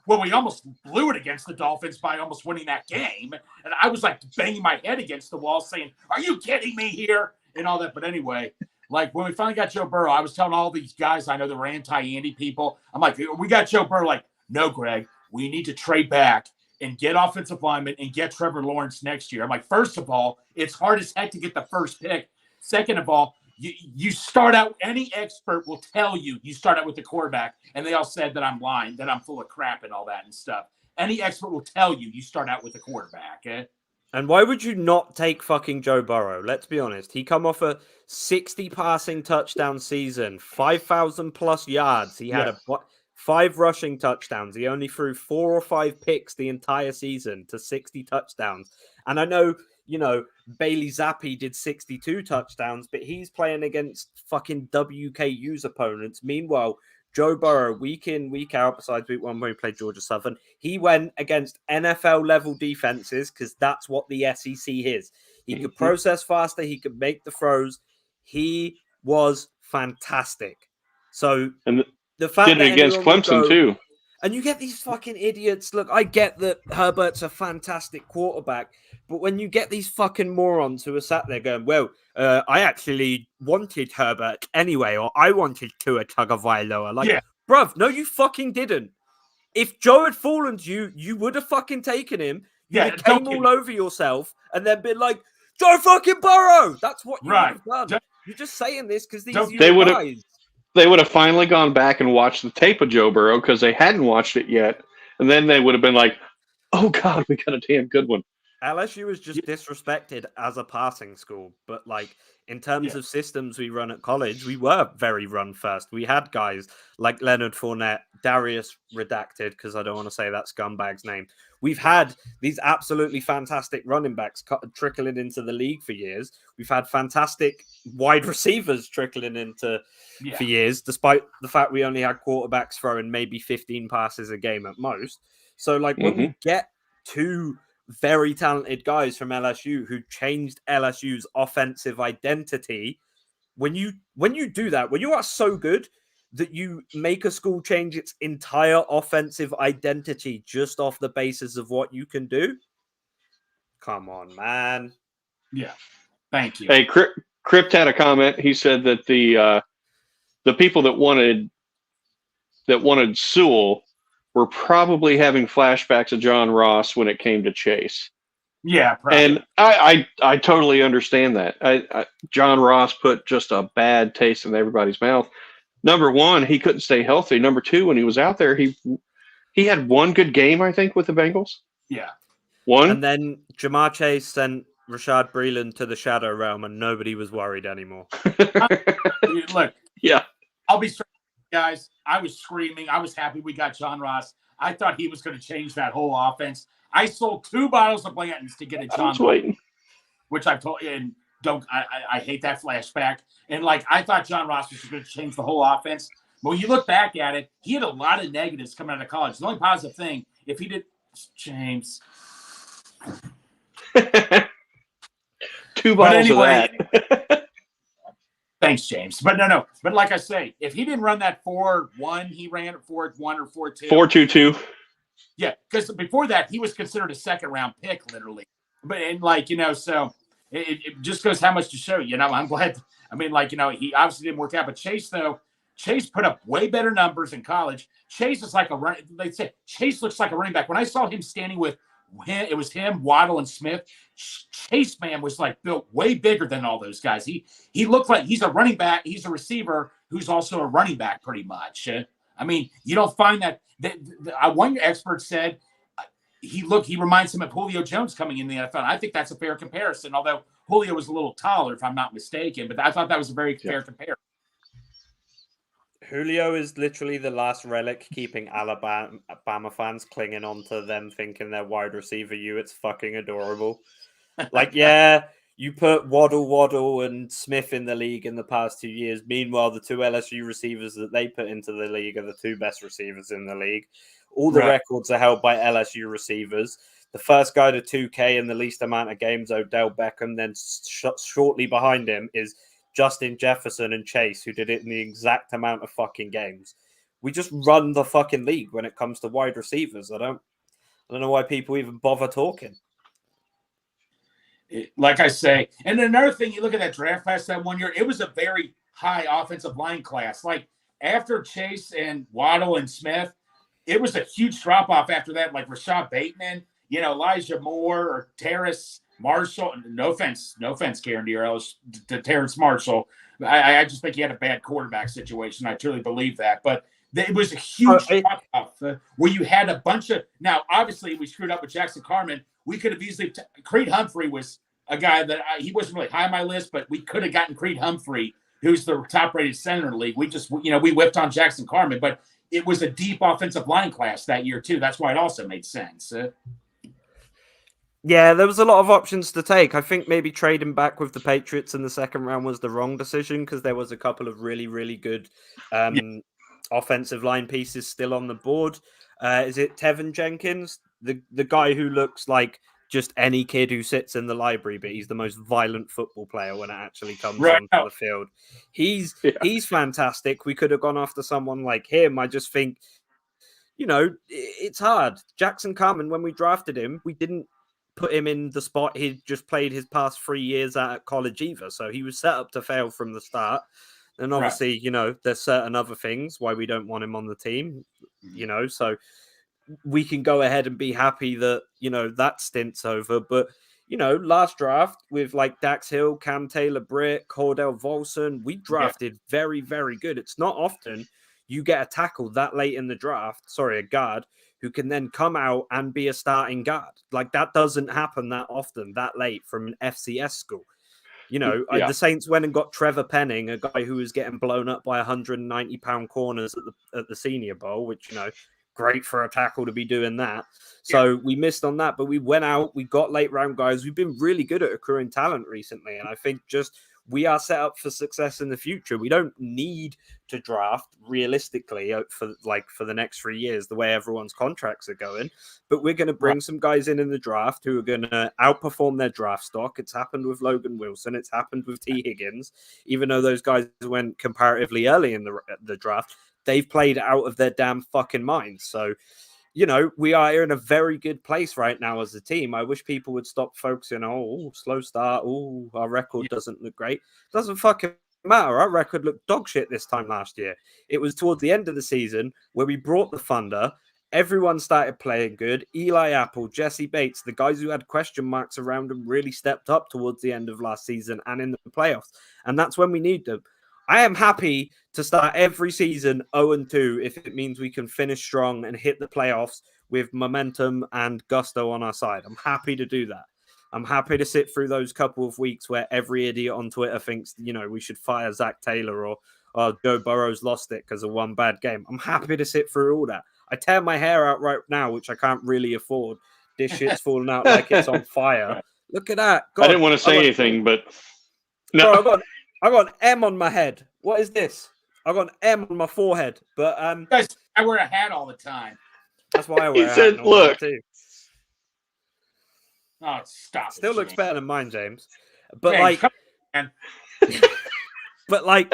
we almost blew it against the Dolphins by almost winning that game. And I was like banging my head against the wall saying, "Are you kidding me here?" and all that. But anyway, like when we finally got Joe Burrow, I was telling all these guys I know that were anti-Andy people, I'm like, we got Joe Burrow. Like, no, Greg, we need to trade back and get offensive linemen and get Trevor Lawrence next year. I'm like, first of all, it's hard as heck to get the first pick. Second of all, you start out, any expert will tell you start out with the quarterback, and they all said that I'm lying, that I'm full of crap and all that and stuff. Any expert will tell you start out with the quarterback. And why would you not take fucking Joe Burrow? Let's be honest. He come off a 60 passing touchdown season, 5,000 plus yards. He had 5 rushing touchdowns. He only threw 4 or 5 picks the entire season to 60 touchdowns. And I know, Bailey Zappi did 62 touchdowns, but he's playing against fucking WKU's opponents. Meanwhile, Joe Burrow, week in, week out, besides week 1 when he played Georgia Southern, he went against NFL-level defenses because that's what the SEC is. He could process faster. He could make the throws. He was fantastic. So the fact did it against Clemson, too. And you get these fucking idiots. Look, I get that Herbert's a fantastic quarterback, but when you get these fucking morons who are sat there going, well, I actually wanted Herbert anyway, or I wanted Tua Tagovailoa. Like, bruv, no, you fucking didn't. If Joe had fallen to you, you would have fucking taken him. You'd have came all over yourself and then been like, Joe fucking Burrow. That's what you would have done. You're just saying this because these guys. They would have finally gone back and watched the tape of Joe Burrow because they hadn't watched it yet. And then they would have been like, oh, God, we got a damn good one. LSU was just disrespected as a passing school, but like in terms of systems we run at college, we were very run first. We had guys like Leonard Fournette, Darius redacted because I don't want to say that scumbag's name. We've had these absolutely fantastic running backs trickling into the league for years. We've had fantastic wide receivers trickling into for years, despite the fact we only had quarterbacks throwing maybe 15 passes a game at most. So like when we get two very talented guys from LSU who changed LSU's offensive identity. When you do that, when you are so good that you make a school change its entire offensive identity just off the basis of what you can do, come on, man. Yeah, thank you. Hey, Crypt had a comment. He said that the people that wanted Sewell were probably having flashbacks of John Ross when it came to Chase. Yeah, probably. And I totally understand that. John Ross put just a bad taste in everybody's mouth. Number one, he couldn't stay healthy. Number two, when he was out there, he had one good game, I think, with the Bengals. Yeah. One. And then Jamar Chase sent Rashad Breeland to the Shadow Realm, and nobody was worried anymore. Look. Yeah. I'll be straight, guys. I was screaming. I was happy we got John Ross. I thought he was going to change that whole offense. I sold 2 bottles of Blanton's to get a John Ross, which I've told you, and I hate that flashback. And like I thought John Ross was going to change the whole offense. But when you look back at it, he had a lot of negatives coming out of college. The only positive thing, if he did, James. 2 bottles of that. Thanks, James. But no. But like I say, if he didn't run that 4-1, he ran it 4-1 or 4-2. 4-2-2. Yeah, because before that, he was considered a second-round pick, literally. But so it just goes how much to show. I'm glad. I mean, he obviously didn't work out. But Chase put up way better numbers in college. Chase is like a run. They say Chase looks like a running back. When I saw him standing with him, it was him, Waddle, and Smith. Chase, man, was like built way bigger than all those guys. He looked like he's a running back. He's a receiver who's also a running back, pretty much. I mean, you don't find that. One expert said he reminds him of Julio Jones coming in the NFL. I think that's a fair comparison, although Julio was a little taller, if I'm not mistaken. But I thought that was a very fair comparison. Julio is literally the last relic keeping Alabama fans clinging on to them thinking their wide receiver It's fucking adorable. You put Waddle and Smith in the league in the past 2 years. Meanwhile, the 2 LSU receivers that they put into the league are the 2 best receivers in the league. All the records are held by LSU receivers. The first guy to 2K in the least amount of games, Odell Beckham. Then shortly behind him is Justin Jefferson and Chase, who did it in the exact amount of fucking games. We just run the fucking league when it comes to wide receivers. I don't know why people even bother talking. Like I say, and another thing, you look at that draft class that 1 year, it was a very high offensive line class. Like after Chase and Waddle and Smith, it was a huge drop off after that. Like Rashad Bateman, Elijah Moore or Terrace Marshall. No offense, Karen Deere, to Terrence Marshall. I just think he had a bad quarterback situation. I truly believe that, but it was a huge drop off where you had a bunch of. Now, obviously, we screwed up with Jackson Carman. We could have easily. Creed Humphrey was a guy that he wasn't really high on my list, but we could have gotten Creed Humphrey, who's the top-rated center in the league. We just, we whipped on Jackson Carman, but it was a deep offensive line class that year too. That's why it also made sense. Yeah, there was a lot of options to take. I think maybe trading back with the Patriots in the second round was the wrong decision because there was a couple of really, really good offensive line pieces still on the board. Is it Tevin Jenkins? The guy who looks like just any kid who sits in the library, but he's the most violent football player when it actually comes onto the field. He's fantastic. We could have gone after someone like him. I just think, it's hard. Jackson Carman, when we drafted him, we didn't put him in the spot he'd just played his past 3 years at college either. So he was set up to fail from the start. And obviously, there's certain other things why we don't want him on the team, so we can go ahead and be happy that, that stint's over. But, last draft with like Dax Hill, Cam Taylor-Britt, Cordell Volson, we drafted very, very good. It's not often you get a tackle that late in the draft, a guard, who can then come out and be a starting guard. Like, that doesn't happen that often, that late from an FCS school. You know, Yeah. the Saints went and got Trevor Penning, a guy who was getting blown up by 190-pound corners at the Senior Bowl, which, you know, great for a tackle to be doing that. So we missed on that, but we went out, we got late round guys. We've been really good at accruing talent recently, and I think just we are set up for success in the future. We don't need to draft realistically for the next 3 years, the way everyone's contracts are going. But we're going to bring some guys in the draft who are going to outperform their draft stock. It's happened with Logan Wilson. It's happened with T. Higgins. Even though those guys went comparatively early in the draft, they've played out of their damn fucking minds. So, you know, we are in a very good place right now as a team. I wish people would stop focusing on, slow start. Oh, our record doesn't look great. Doesn't fucking matter. Our record looked dog shit this time last year. It was towards the end of the season where we brought the thunder. Everyone started playing good. Eli Apple, Jesse Bates, the guys who had question marks around them really stepped up towards the end of last season and in the playoffs. And that's when we need them. I am happy to start every season 0-2 if it means we can finish strong and hit the playoffs with momentum and gusto on our side. I'm happy to do that. I'm happy to sit through those couple of weeks where every idiot on Twitter thinks, you know, we should fire Zach Taylor or Joe Burrow's lost it because of one bad game. I'm happy to sit through all that. I tear my hair out right now, which I can't really afford. This shit's falling out like it's on fire. Look at that. God, I didn't want to say anything, but no. Bro, I got an M on my head. What is this? I got an M on my forehead. But Guys, I wear a hat all the time. that's why I wear a hat said, and all that "Look." too. Oh, stop. Still it, looks Shane. better than mine, James. But James, like, come on, man. but like,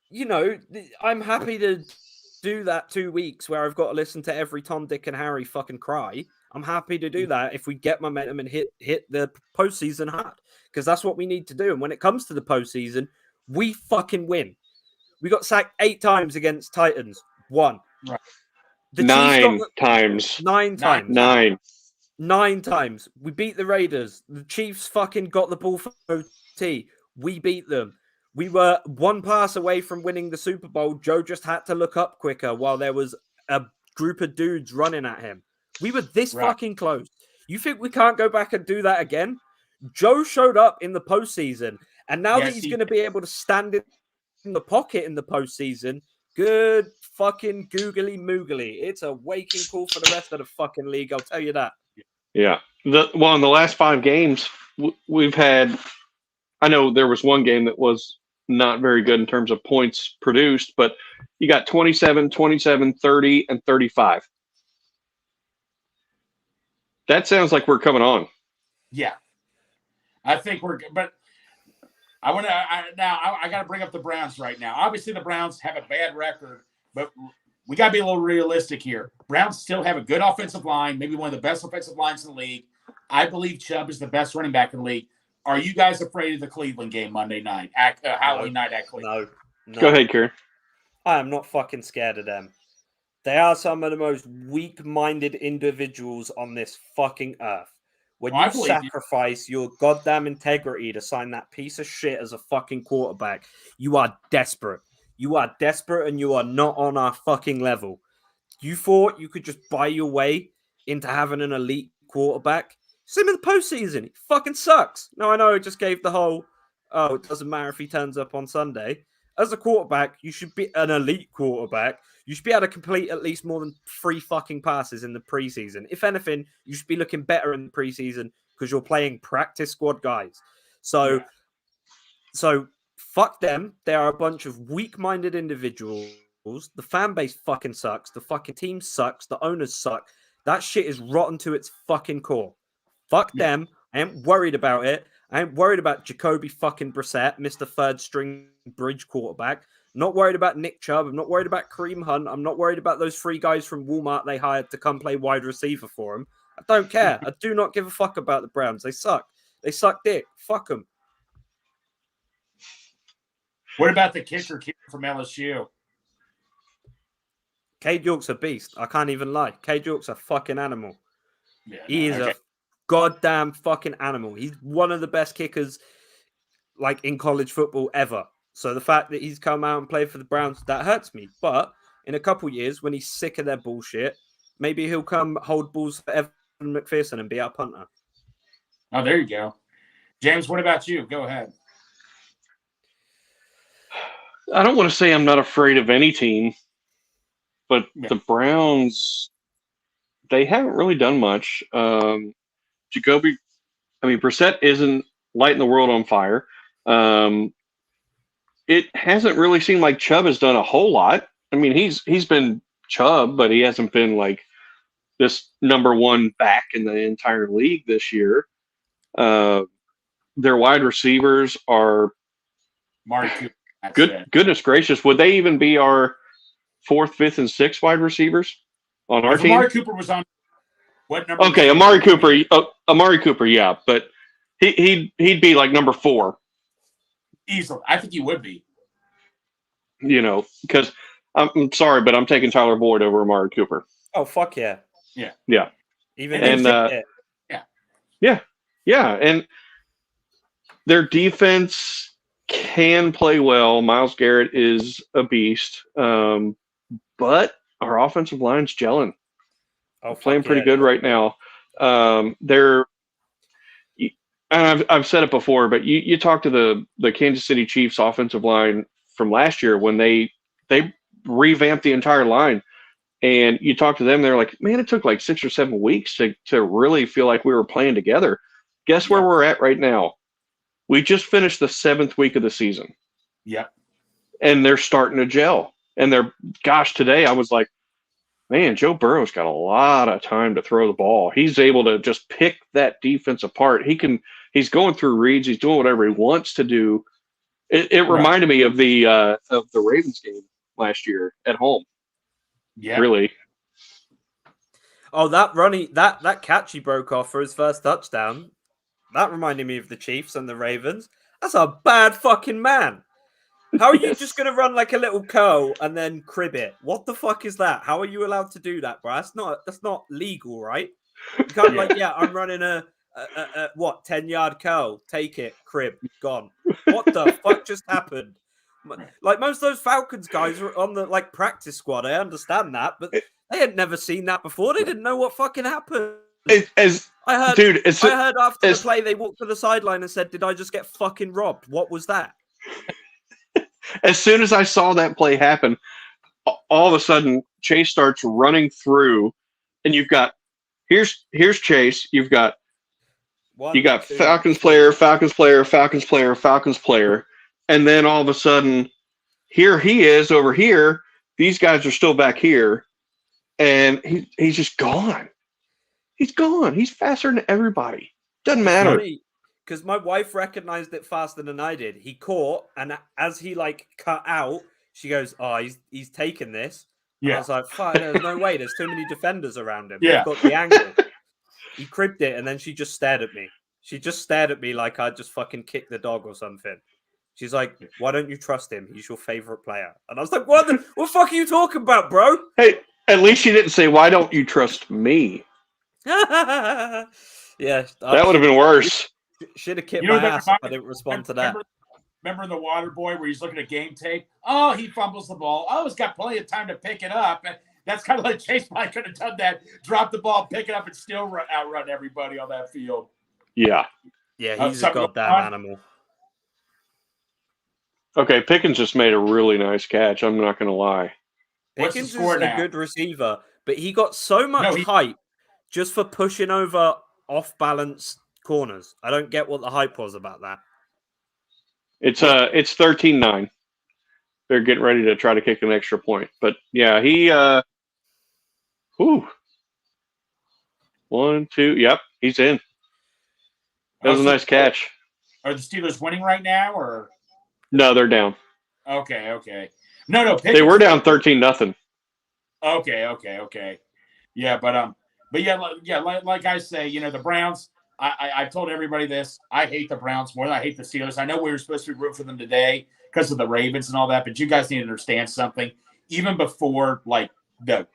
you know, I'm happy to do that 2 weeks where I've got to listen to every Tom, Dick, and Harry fucking cry. I'm happy to do that if we get momentum and hit the postseason hard, because that's what we need to do. And when it comes to the postseason, we fucking win. We got sacked 8 times against Titans. 1. Right. The Chiefs 9 got times. 9 times. 9. 9 times. We beat the Raiders. The Chiefs fucking got the ball for OT. We beat them. We were 1 pass away from winning the Super Bowl. Joe just had to look up quicker while there was a group of dudes running at him. We were this fucking close. You think we can't go back and do that again? Joe showed up in the postseason, and now that he's going to be able to stand in the pocket in the postseason, good fucking googly moogly. It's a waking call for the rest of the fucking league, I'll tell you that. Yeah. In the last 5 games, we've had. I know there was one game that was not very good in terms of points produced, but you got 27, 27, 30, and 35. That sounds like we're coming on. Yeah. I think we're good. But I got to bring up the Browns right now. Obviously, the Browns have a bad record, but we got to be a little realistic here. Browns still have a good offensive line, maybe one of the best offensive lines in the league. I believe Chubb is the best running back in the league. Are you guys afraid of the Cleveland game Monday night, Halloween night at Cleveland? No. Go ahead, Kieran. I am not fucking scared of them. They are some of the most weak-minded individuals on this fucking earth. When you sacrifice your goddamn integrity to sign that piece of shit as a fucking quarterback, you are desperate. You are desperate and you are not on our fucking level. You thought you could just buy your way into having an elite quarterback? Same in the postseason. He fucking sucks. No, I know I just gave the whole, it doesn't matter if he turns up on Sunday. As a quarterback, you should be an elite quarterback. You should be able to complete at least more than 3 fucking passes in the preseason. If anything, you should be looking better in the preseason because you're playing practice squad guys. So fuck them. They are a bunch of weak-minded individuals. The fan base fucking sucks. The fucking team sucks. The owners suck. That shit is rotten to its fucking core. Fuck them. I ain't worried about it. I ain't worried about Jacoby fucking Brissett, Mr. Third String Bridge quarterback. I'm not worried about Nick Chubb. I'm not worried about Kareem Hunt. I'm not worried about those 3 guys from Walmart they hired to come play wide receiver for him. I don't care. I do not give a fuck about the Browns. They suck. They suck dick. Fuck them. What about the kicker from LSU? Cade York's a beast. I can't even lie. Cade York's a fucking animal. Yeah, He is a goddamn fucking animal. He's one of the best kickers like in college football ever. So the fact that he's come out and played for the Browns, that hurts me. But in a couple years, when he's sick of their bullshit, maybe he'll come hold balls for Evan McPherson and be our punter. Oh, there you go. James, what about you? Go ahead. I don't want to say I'm not afraid of any team, but the Browns, they haven't really done much. Brissett isn't lighting the world on fire. It hasn't really seemed like Chubb has done a whole lot. I mean, he's been Chubb, but he hasn't been like this number one back in the entire league this year. Their wide receivers are Mark, goodness gracious. Would they even be our 4th, 5th, and 6th wide receivers on our team? Amari Cooper was on what number? Okay, Amari Cooper, yeah, but he'd be like number 4. Easily. I think he would be. You know, because I'm sorry, but I'm taking Tyler Boyd over Amari Cooper. Oh, fuck yeah. Yeah. Even and yeah, and their defense can play well. Myles Garrett is a beast, but our offensive line's gelling. Playing pretty good right now. They're, and I've said it before, but you talk to the Kansas City Chiefs offensive line from last year when they revamped the entire line, and you talk to them, they're like, man, it took like 6 or 7 weeks to really feel like we were playing together. Guess where we're at right now? We just finished the 7th week of the season. Yeah. And they're starting to gel. And today I was like, man, Joe Burrow's got a lot of time to throw the ball. He's able to just pick that defense apart. He's going through reads. He's doing whatever he wants to do. It reminded me of the Ravens game last year at home. Yeah. Really. Oh, that catch he broke off for his first touchdown. That reminded me of the Chiefs and the Ravens. That's a bad fucking man. How are you just going to run like a little curl and then crib it? What the fuck is that? How are you allowed to do that, bro? That's not legal, right? You can't I'm running a 10-yard curl. Take it, crib, gone. What the fuck just happened? Like most of those Falcons guys were on the practice squad. I understand that, but they had never seen that before. They didn't know what fucking happened. I heard after the play they walked to the sideline and said, "Did I just get fucking robbed? What was that?" As soon as I saw that play happen, all of a sudden Chase starts running through, and you've got here's Chase. You got Falcons player, and then all of a sudden, here he is over here. These guys are still back here, and he's just gone. He's gone. He's faster than everybody. Doesn't matter. Because my wife recognized it faster than I did. He caught, and as he cut out, she goes, "Oh, he's taken this." Yeah. I was like, "Fuck, there's no way. There's too many defenders around him." Yeah. They've got the angle. He cribbed it, and then she just stared at me. She just stared at me like I just fucking kicked the dog or something. She's like, "Why don't you trust him? He's your favorite player." And I was like, what the fuck are you talking about, bro? Hey, at least she didn't say, "Why don't you trust me?" Yeah. That would have been worse. Should have kicked my ass if I didn't respond to that. Remember the Water Boy where he's looking at game tape? Oh, he fumbles the ball. Oh, he's got plenty of time to pick it up. And that's kind of like Chase probably could have done that. Drop the ball, pick it up, and still outrun everybody on that field. Yeah. Yeah, he's a goddamn animal. Okay, Pickens just made a really nice catch. I'm not going to lie. Pickens is a good receiver, but he got so much hype just for pushing over off-balance corners. I don't get what the hype was about that. It's 13-9. They're getting ready to try to kick an extra point. But yeah, he 1, 2, yep, he's in. That was a nice catch. Are the Steelers winning right now or no, they're down. Okay. No. They were down 13-0. Okay. Yeah, but like I say, the Browns. I've told everybody this. I hate the Browns more than I hate the Steelers. I know we were supposed to root for them today because of the Ravens and all that, but you guys need to understand something. Even before the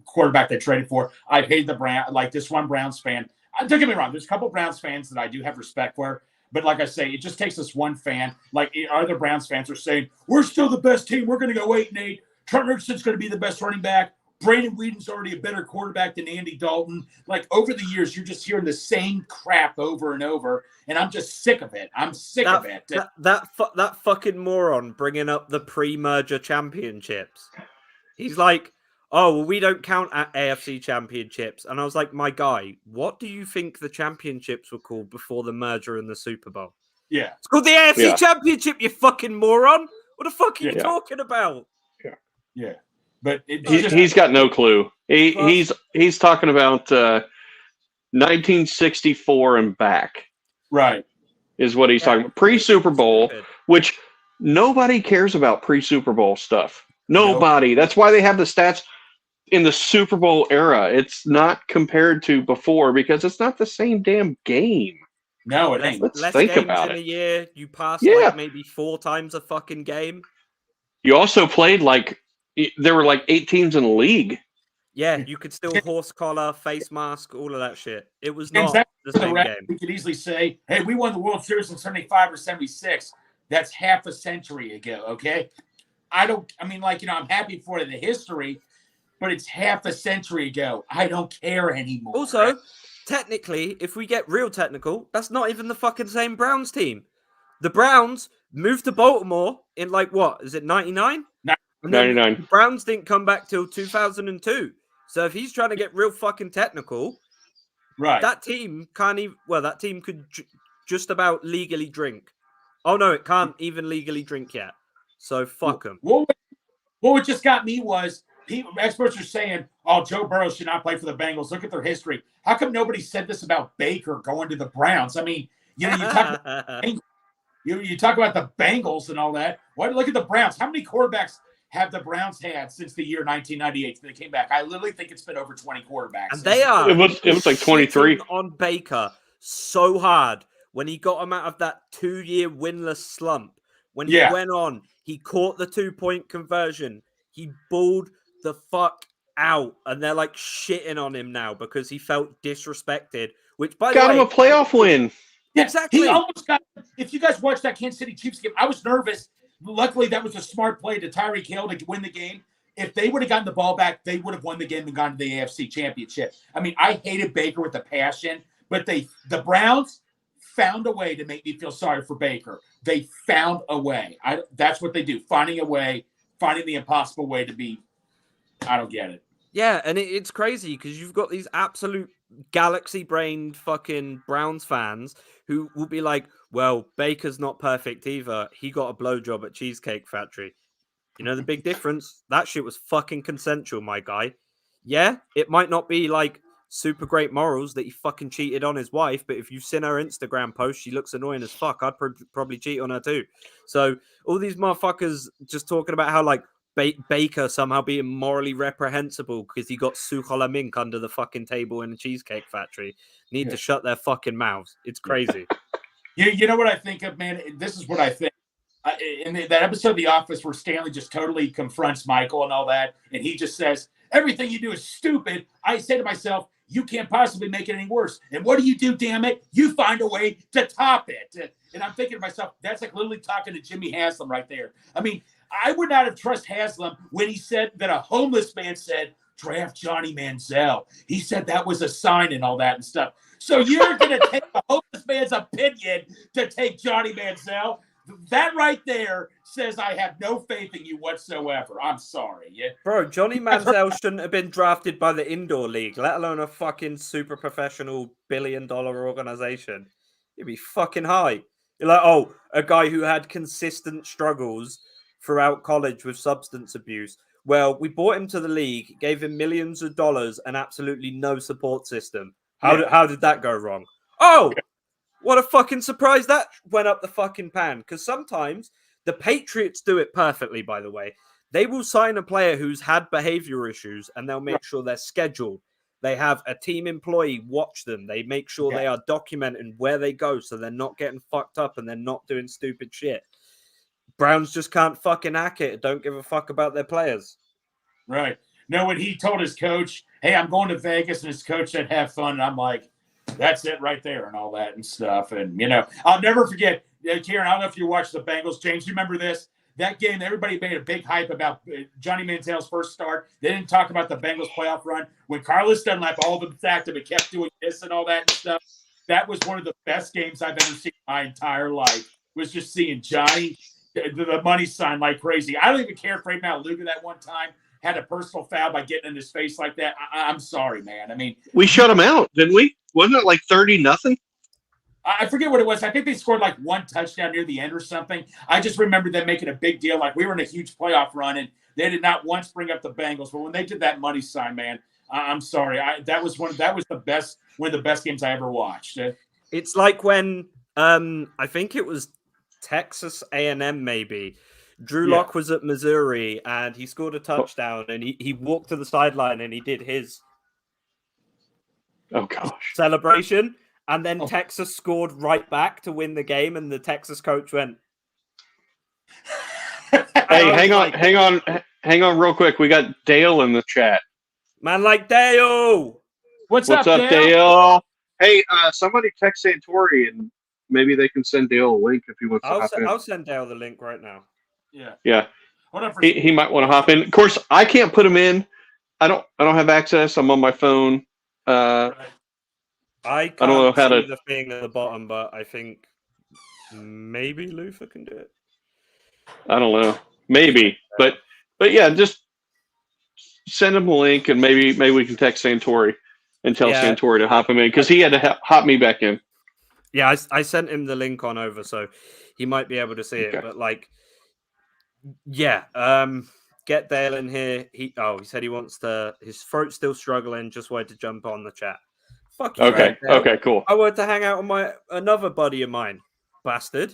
quarterback they traded for, I hated the Browns. Like this one Browns fan. Don't get me wrong. There's a couple Browns fans that I do have respect for, But like I say, it just takes this one fan. Like other Browns fans are saying, we're still the best team. We're going to go 8-8. Trent Richardson's going to be the best running back. Brandon Whedon's already a better quarterback than Andy Dalton. Like over the years, you're just hearing the same crap over and over, and I'm just sick of it. I'm sick of it. That fucking moron bringing up the pre-merger championships. He's like, oh, well, we don't count at AFC championships. And I was like, my guy, what do you think the championships were called before the merger and the Super Bowl? Yeah. It's called the AFC championship, you fucking moron. What the fuck are you talking about? Yeah. But he's got no clue. He's talking about 1964 and back. Right. Is what he's talking about. Pre-Super Bowl, which nobody cares about pre-Super Bowl stuff. Nobody. Nope. That's why they have the stats in the Super Bowl era. It's not compared to before because it's not the same damn game. No, it ain't. Let's think about it. In a year, you pass like maybe 4 times a fucking game. You also played there were like 8 teams in the league. Yeah, you could still horse collar, face mask, all of that shit. It was not the same game. We could easily say, hey, we won the World Series in 75 or 76. That's half a century ago, okay? I'm happy for the history, but it's half a century ago. I don't care anymore. Also, technically, if we get real technical, that's not even the fucking same Browns team. The Browns moved to Baltimore in is it 99? 99. The Browns didn't come back till 2002. So if he's trying to get real fucking technical, right? That team can't even. Well, that team could just about legally drink. Oh no, it can't even legally drink yet. So fuck them. What just got me was experts are saying, "Oh, Joe Burrow should not play for the Bengals. Look at their history. How come nobody said this about Baker going to the Browns? I mean, you talk about you talk about the Bengals and all that. Look at the Browns. How many quarterbacks have the Browns had since the year 1998 when they came back? I literally think it's been over 20 quarterbacks. And they are. It was like 23 on Baker so hard when he got him out of that 2-year winless slump. When he went on, he caught the 2-point conversion. He balled the fuck out, and they're like shitting on him now because he felt disrespected. Which by the way, got him a playoff win. Yeah, exactly. He almost got. If you guys watched that Kansas City Chiefs game, I was nervous. Luckily, that was a smart play to Tyreek Hill to win the game. If they would have gotten the ball back, they would have won the game and gone to the AFC Championship. I mean, I hated Baker with a passion, but the Browns found a way to make me feel sorry for Baker. They found a way. That's what they do, finding a way, finding the impossible way to be. I don't get it. Yeah, and it's crazy because you've got these absolute galaxy-brained fucking Browns fans who will be like, well, Baker's not perfect either. He got a blowjob at Cheesecake Factory. You know the big difference? That shit was fucking consensual, my guy. Yeah, it might not be like super great morals that he fucking cheated on his wife, but if you've seen her Instagram post, she looks annoying as fuck. I'd probably cheat on her too. So all these motherfuckers just talking about how like Baker somehow being morally reprehensible because he got Suchala Mink under the fucking table in a Cheesecake Factory need to shut their fucking mouths. It's crazy. You know what I think of, man? This is what I think. In that episode of The Office where Stanley just totally confronts Michael and all that, and he just says, everything you do is stupid. I say to myself, you can't possibly make it any worse. And what do, damn it? You find a way to top it. And I'm thinking to myself, that's like literally talking to Jimmy Haslam right there. I mean, I would not have trusted Haslam when he said that a homeless man said, draft Johnny Manziel. He said that was a sign and all that and stuff. So you're going to take a homeless man's opinion to take Johnny Manziel? That right there says I have no faith in you whatsoever. I'm sorry. Yeah. Bro, Johnny Manziel shouldn't have been drafted by the indoor league, let alone a fucking super professional billion-dollar organization. You'd be fucking high. You're like, oh, a guy who had consistent struggles throughout college with substance abuse. Well, we brought him to the league, gave him millions of dollars and absolutely no support system. How did that go wrong? Oh, what a fucking surprise that went up the fucking pan. Because sometimes the Patriots do it perfectly, by the way. They will sign a player who's had behavior issues and they'll make sure they're scheduled. They have a team employee watch them. They make sure they are documenting where they go so they're not getting fucked up and they're not doing stupid shit. Browns just can't fucking hack it. Don't give a fuck about their players. Right. No, when he told his coach, hey, I'm going to Vegas, and his coach said, have fun. And I'm like, That's it right there and all that and stuff. And, I'll never forget, Kieran, I don't know if you watched the Bengals. James, you remember this? That game, everybody made a big hype about Johnny Manziel's first start. They didn't talk about the Bengals playoff run. When Carlos Dunlap, all of them sacked him and kept doing this and all that and stuff, that was one of the best games I've ever seen in my entire life, was just seeing Johnny, the money sign like crazy. I don't even care if Ray Maluga that one time had a personal foul by getting in his face like that. I'm sorry, man. I mean, We shut him out, didn't we? Wasn't it like 30-0? I forget what it was. I think they scored like one touchdown near the end or something. I just remember them making a big deal. Like, we were in a huge playoff run, and they did not once bring up the Bengals. But when they did that money sign, man, I'm sorry. That was one of the best games I ever watched. It's like when I think it was Texas A&M maybe. Drew Yeah. Lock was at Missouri and he scored a touchdown and he walked to the sideline and he did his Oh, gosh. celebration. And then Texas scored right back to win the game, and the Texas coach went, Hey, hang on real quick. We got Dale in the chat. man, like Dale. What's What's up, Dale? Hey, somebody text Santori and maybe they can send Dale a link if he wants to hop in. I'll send Dale the link right now. Yeah. Hold on for He might want to hop in. Of course, I can't put him in. I don't have access. I'm on my phone. I can't don't know how see to- the thing at the bottom, but I think maybe Luther can do it. I don't know. Maybe. But yeah, just send him a link and maybe we can text Santori and tell Yeah. Santori to hop him in because he had to hop me back in. Yeah, I sent him the link on over, so he might be able to see it. Okay. But get Dale in here. He said he wants to. His throat's still struggling. Just wanted to jump on the chat. Fuck you. Okay. Dale. Okay, cool. I wanted to hang out with another buddy of mine, bastard.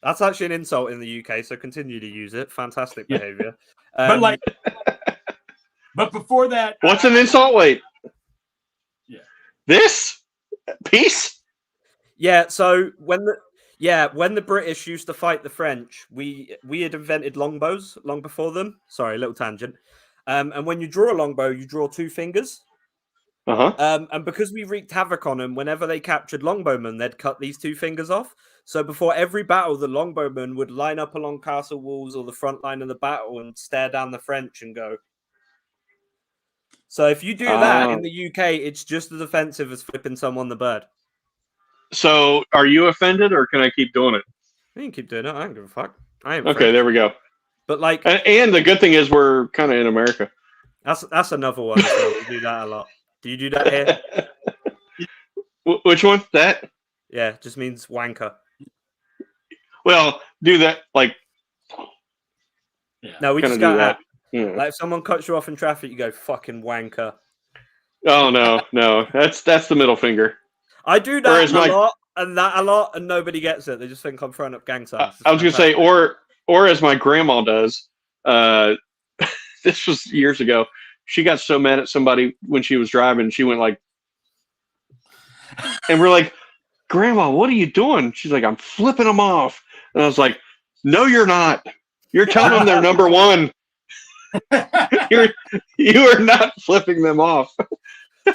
That's actually an insult in the UK, so continue to use it. Fantastic behavior. but before that, What's an insult? Wait. Yeah. This? Peace? Yeah, so when the British used to fight the French, we had invented longbows long before them. Sorry, little tangent. And when you draw a longbow, you draw two fingers. Uh-huh. And because we wreaked havoc on them, whenever they captured longbowmen, they'd cut these two fingers off. So before every battle, the longbowmen would line up along castle walls or the front line of the battle and stare down the French and go. So if you do that in the UK, it's just as offensive as flipping someone the bird. So are you offended or can I keep doing it? You can keep doing it. I don't give a fuck. I ain't Okay, French. there we go. But like, And the good thing is we're kind of in America. that's another one. So we do that a lot. Do you do that here? Which one? That? Yeah, it just means wanker. Well, do that like No, we Kinda just got do that. that. Yeah. Like if someone cuts you off in traffic, you go fucking wanker. Oh no. That's the middle finger. I do that Whereas a lot, and nobody gets it. They just think I'm throwing up gang signs. I was gonna say, or as my grandma does, this was years ago. She got so mad at somebody when she was driving, she went like, and we're like, Grandma, what are you doing? She's like, I'm flipping them off. And I was like, no, you're not. You're telling them they're number one. You are not flipping them off.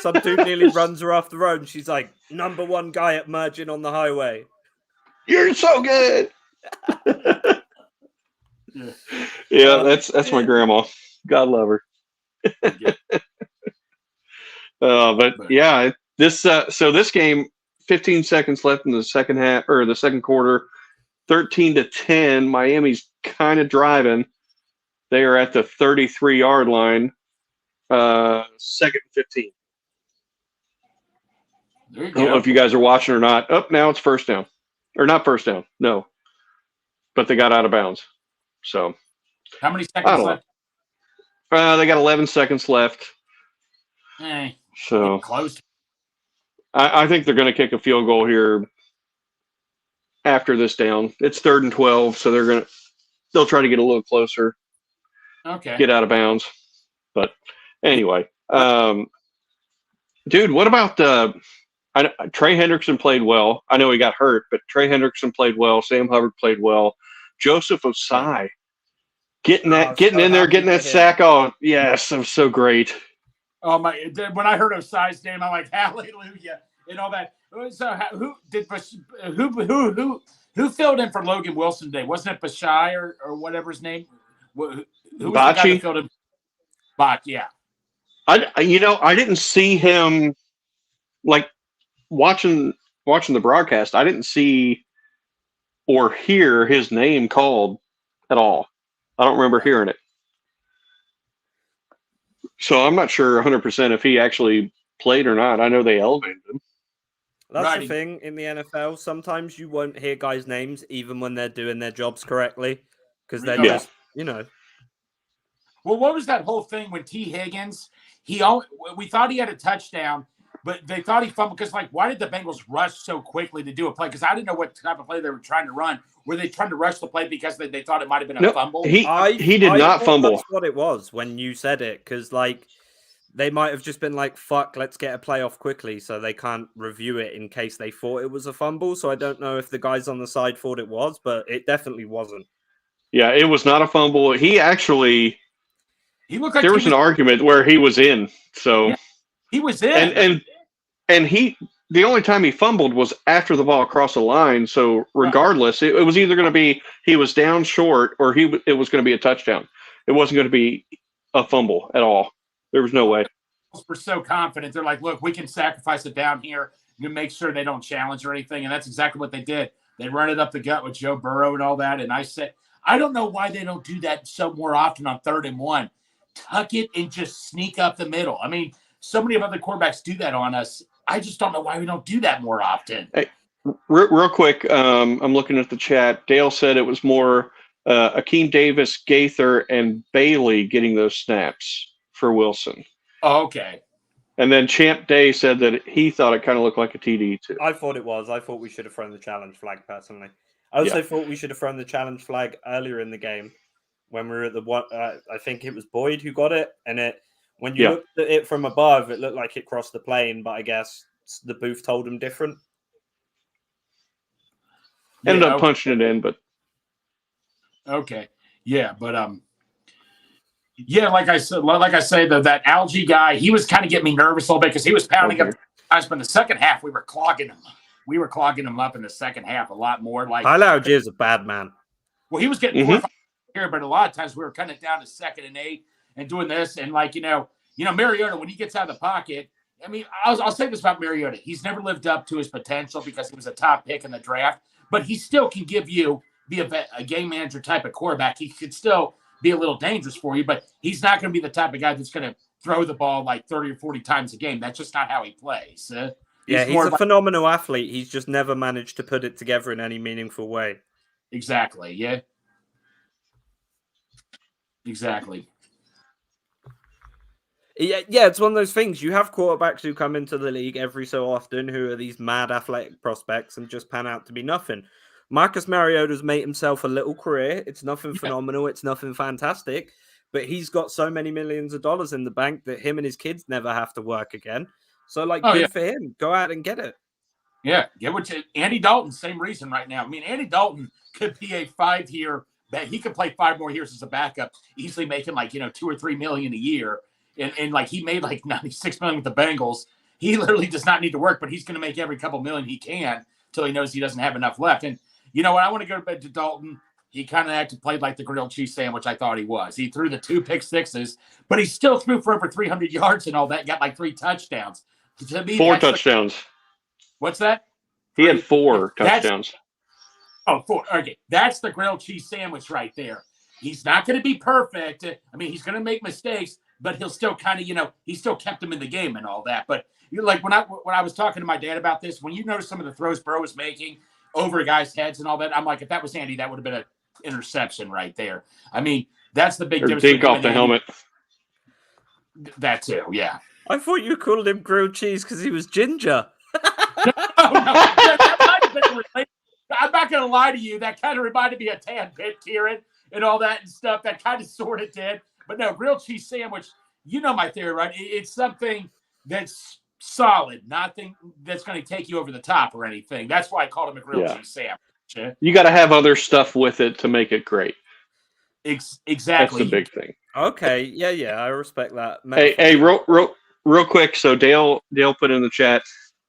Some dude nearly runs her off the road, and she's like, number one guy at merging on the highway. You're so good. Yeah, that's my grandma. God love her. But yeah, so this game, 15 seconds left in the second half or the second quarter, 13-10. Miami's kind of driving. They are at the 33-yard line. Second and 15. There you I don't know go. if you guys are watching or not. Oh, now it's first down. Or not first down. No. But they got out of bounds. So How many I seconds don't left? they got 11 seconds left. So Close. I think they're going to kick a field goal here after this down. It's 3rd and 12, so they'll try to get a little closer, Okay. get out of bounds. But anyway, dude, what about Trey Hendrickson played well. I know he got hurt, but Trey Hendrickson played well. Sam Hubbard played well. Joseph Osai getting in there, getting that sack. Oh, yes, it was so great. Oh my! When I heard Osai's name, I'm like, hallelujah! and all that. So who did who filled in for Logan Wilson today? Wasn't it Bashai or whatever his name? Who was the guy Bocce? that filled in? Bach, yeah. I didn't see him like watching the broadcast. I didn't see or hear his name called at all. I don't remember hearing it. So I'm not sure 100% if he actually played or not. I know they elevated him. That's Right. the thing in the NFL. Sometimes you won't hear guys' names even when they're doing their jobs correctly because they're Yeah. just, Well, what was that whole thing when T. Higgins? We thought he had a touchdown, but they thought he fumbled because, like, why did the Bengals rush so quickly to do a play? Because I didn't know what type of play they were trying to run. Were they trying to rush the play because they thought it might have been a No, fumble? he did I not thought fumble. That's what it was when you said it because, like, they might have just been like, fuck, let's get a play off quickly so they can't review it in case they thought it was a fumble. So I don't know if the guys on the side thought it was, but it definitely wasn't. Yeah, it was not a fumble. He actually He looked like there was an argument where he was in. So Yeah. He was in. and he the only time he fumbled was after the ball crossed the line. So regardless, it was either going to be he was down short or it was going to be a touchdown. It wasn't going to be a fumble at all. There was no way. We're so confident. They're like, look, we can sacrifice it down here to make sure they don't challenge or anything. And that's exactly what they did. They run it up the gut with Joe Burrow and all that. And I said, I don't know why they don't do that so more often on 3rd and 1. Tuck it and just sneak up the middle. I mean, so many of other quarterbacks do that on us. I just don't know why we don't do that more often. Hey, real quick, I'm looking at the chat. Dale said it was more Akeem Davis, Gaither, and Bailey getting those snaps for Wilson. Oh, okay. And then Champ Day said that he thought it kind of looked like a TD too. I thought it was. I thought we should have thrown the challenge flag personally. I also thought we should have thrown the challenge flag earlier in the game when we were at the one. I think it was Boyd who got it, and when you looked at it from above, it looked like it crossed the plane, but I guess the booth told him different. Ended up punching it in, but okay, yeah, but yeah, like I said, that Algie guy, he was kind of getting me nervous a little bit because he was pounding up guys. But in the second half, we were clogging him. We were clogging him up in the second half a lot more. Like Tyler Algier is a bad man. Well, he was getting 4 or 5 here, but a lot of times we were cutting it down to 2nd and 8 and doing this. And like Mariota, when he gets out of the pocket, I mean, I'll say this about Mariota: he's never lived up to his potential because he was a top pick in the draft. But he still can be a game manager type of quarterback. He could still be a little dangerous for you, but he's not going to be the type of guy that's going to throw the ball like 30 or 40 times a game. That's just not how he plays. He's a phenomenal athlete. He's just never managed to put it together in any meaningful way. Exactly. Yeah. Exactly. Yeah, it's one of those things. You have quarterbacks who come into the league every so often who are these mad athletic prospects and just pan out to be nothing. Marcus Mariota's made himself a little career. It's nothing phenomenal. It's nothing fantastic. But he's got so many millions of dollars in the bank that him and his kids never have to work again. So, good for him. Go out and get it. Yeah, Andy Dalton, same reason right now. I mean, Andy Dalton could be a 5-year that he could play 5 more years as a backup, easily making like, $2 or $3 million a year. And like he made like $96 million with the Bengals. He literally does not need to work, but he's going to make every couple million he can until he knows he doesn't have enough left. And you know what? I want to go to bed to Dalton. He kind of played like the grilled cheese sandwich I thought he was. He threw the 2 pick sixes, but he still threw for over 300 yards and all that. Got like 3 touchdowns. To me, 4 touchdowns. What's that? He had 4 touchdowns. 4. Okay, that's the grilled cheese sandwich right there. He's not going to be perfect. I mean, he's going to make mistakes, but he'll still kind of, he still kept him in the game and all that. But like when I was talking to my dad about this, when you notice some of the throws Burrow was making over guys' heads and all that, I'm like, if that was Andy, that would have been an interception right there. I mean, that's the big difference. Dink off the helmet. That too, yeah. I thought you called him grilled cheese because he was ginger. No. That might have been related. I'm not going to lie to you. That kind of reminded me of Tan Pit, Kieran, and all that and stuff. That kind of sort of did. But no, grilled cheese sandwich, you know my theory, right? It's something that's solid, nothing that's going to take you over the top or anything. That's why I called him a grilled cheese sandwich. You got to have other stuff with it to make it great. Exactly. That's the big thing. Okay, yeah, I respect that. Hey, real quick. So Dale put in the chat.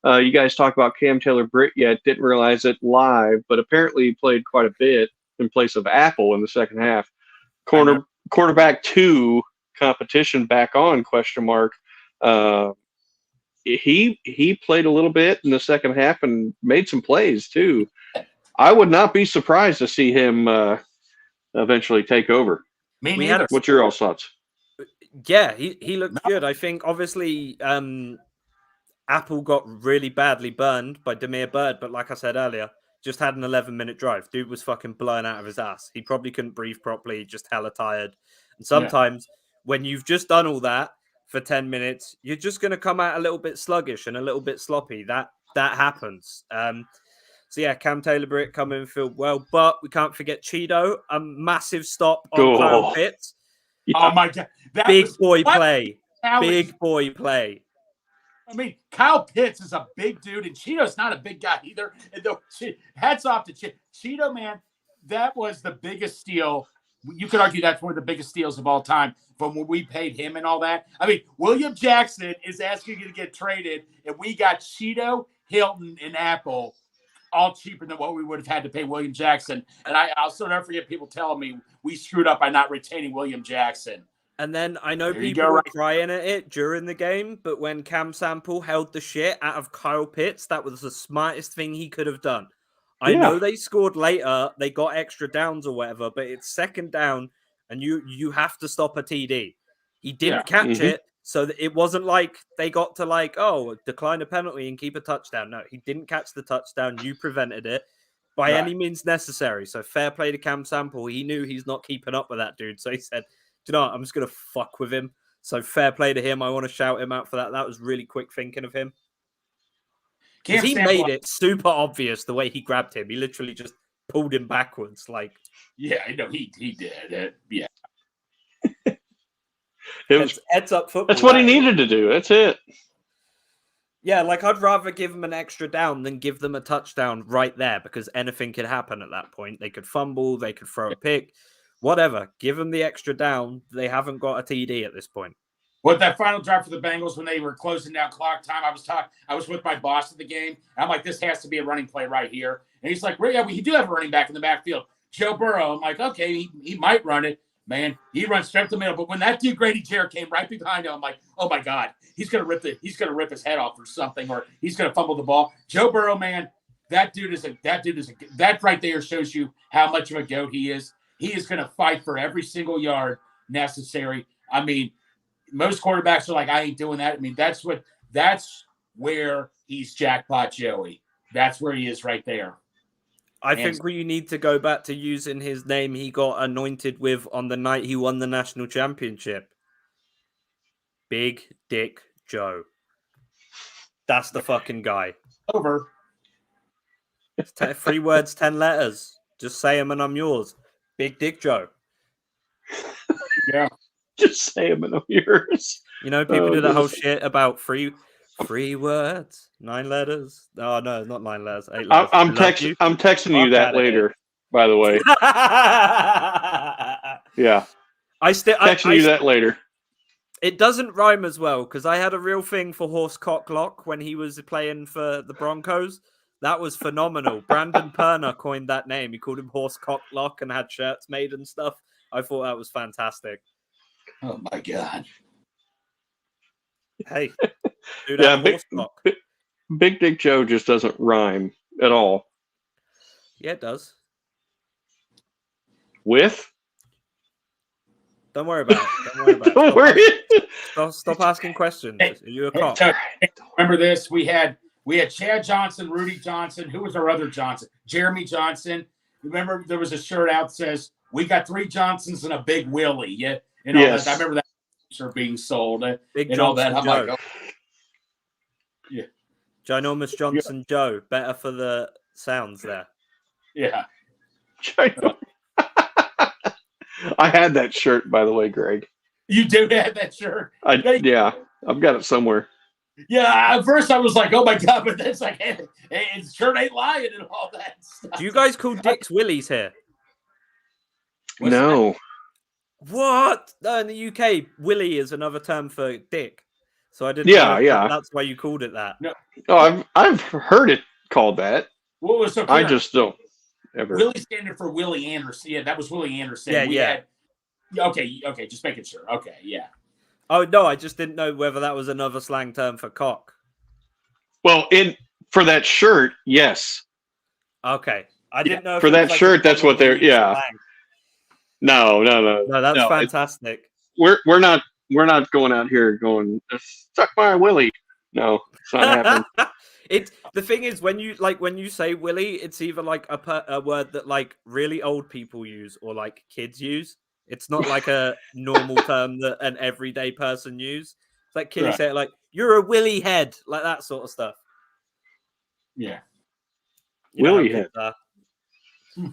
You guys talk about Cam Taylor-Britt yet? Didn't realize it live, but apparently he played quite a bit in place of Apple in the second half. Quarterback 2 competition back on ? He played a little bit in the second half and made some plays too. I would not be surprised to see him eventually take over. Me neither. What's your all's thoughts? Yeah, he looked good. I think obviously Apple got really badly burned by Damiere Byrd, but like I said earlier, just had an 11-minute drive. Dude was fucking blown out of his ass. He probably couldn't breathe properly, just hella tired. And sometimes when you've just done all that for 10 minutes, you're just going to come out a little bit sluggish and a little bit sloppy. That happens. So yeah, Cam Taylor-Britt come in and feel well, but we can't forget Cheeto, a massive stop on Kyle Pitts. Oh my God. Big boy play. Big boy play. I mean, Kyle Pitts is a big dude, and Cheeto's not a big guy either. And hats off to Cheeto, man. That was the biggest steal. You could argue that's one of the biggest steals of all time from when we paid him and all that. I mean, William Jackson is asking you to get traded, and we got Cheeto, Hilton, and Apple all cheaper than what we would have had to pay William Jackson. And I'll still never forget people telling me we screwed up by not retaining William Jackson. And then I know people were crying at it during the game, but when Cam Sample held the shit out of Kyle Pitts, that was the smartest thing he could have done. I know they scored later, they got extra downs or whatever, but it's second down, and you have to stop a TD. He didn't catch it, so it wasn't like they got to decline a penalty and keep a touchdown. No, he didn't catch the touchdown. You prevented it by any means necessary. So fair play to Cam Sample. He knew he's not keeping up with that dude, so he said, do you know what? I'm just going to fuck with him. So fair play to him. I want to shout him out for that. That was really quick thinking of him. Because he made it super obvious the way he grabbed him. He literally just pulled him backwards. Yeah, I know he did. Yeah. Heads up football. That's what he needed to do. That's it. Yeah, I'd rather give them an extra down than give them a touchdown right there because anything could happen at that point. They could fumble. They could throw a pick. Whatever. Give them the extra down. They haven't got a TD at this point. With that final drive for the Bengals when they were closing down clock time, I was with my boss at the game. I'm like, this has to be a running play right here. And he's like, yeah, we do have a running back in the backfield. Joe Burrow. I'm like, okay, he might run it. Man, he runs straight to the middle. But when that dude Grady Jarrett came right behind him, I'm like, oh my God, he's gonna rip his head off or something, or he's gonna fumble the ball. Joe Burrow, man, that right there shows you how much of a goat he is. He is going to fight for every single yard necessary. I mean, most quarterbacks are like, I ain't doing that. I mean, that's where he's jackpot Joey. That's where he is right there. I think we need to go back to using his name he got anointed with on the night he won the national championship. Big Dick Joe. That's the fucking guy. Over. 3 words, 10 letters. Just say them and I'm yours. Big Dick Joe. Yeah. Just say them and I'm yours. You know, people do that whole shit about three words, 9 letters. Oh, no, not 9 letters. 8 letters. I'm texting you that later, by the way. Yeah. Texting you that later. It doesn't rhyme as well because I had a real thing for Horse Cocklock when he was playing for the Broncos. That was phenomenal. Brandon Perner coined that name. He called him Horse Cocklock and had shirts made and stuff. I thought that was fantastic. Oh my God. Hey. Big Dick Joe just doesn't rhyme at all. Yeah, it does. With? Don't worry about it. Don't worry. Stop asking questions. Are you a cop? Remember this? We had Chad Johnson, Rudy Johnson. Who was our other Johnson? Jeremy Johnson. Remember there was a shirt out that says, we got 3 Johnsons and a big Willie. Yeah. And all that. I remember that shirt being sold. Big and Johnson all that. I'm Joe. like, oh. Yeah. Ginormous Johnson Joe. Better for the sounds there. Yeah. I had that shirt, by the way, Greg. You do have that shirt? Yeah. I've got it somewhere. Yeah, at first I was like, oh my God, but then it's like, hey, it shirt ain't lying and all that stuff. Do you guys call dicks willies here? No. What? No, in the UK, willy is another term for dick. So I didn't Yeah, know if yeah. that's why you called it that. Oh, I've heard it called that. What was so? I just don't ever. Willie standing for Willie Anderson. Yeah, that was Willie Anderson. Yeah, yeah. Okay, just making sure. Okay, yeah. Oh no, I just didn't know whether that was another slang term for cock. Well, for that shirt, yes. Okay, I didn't know if for it that was like shirt, a that's what they're. commonly used Yeah. slang. No. No, that's No, fantastic. We're not going out here going suck my willy. No, it's not happening. The thing is when you say willy, it's either like a word that like really old people use or like kids use. It's not like a normal term that an everyday person use. It's like kids Right. say it like you're a willy head, like that sort of stuff. Yeah. You know how Willy kids head. are. Hmm.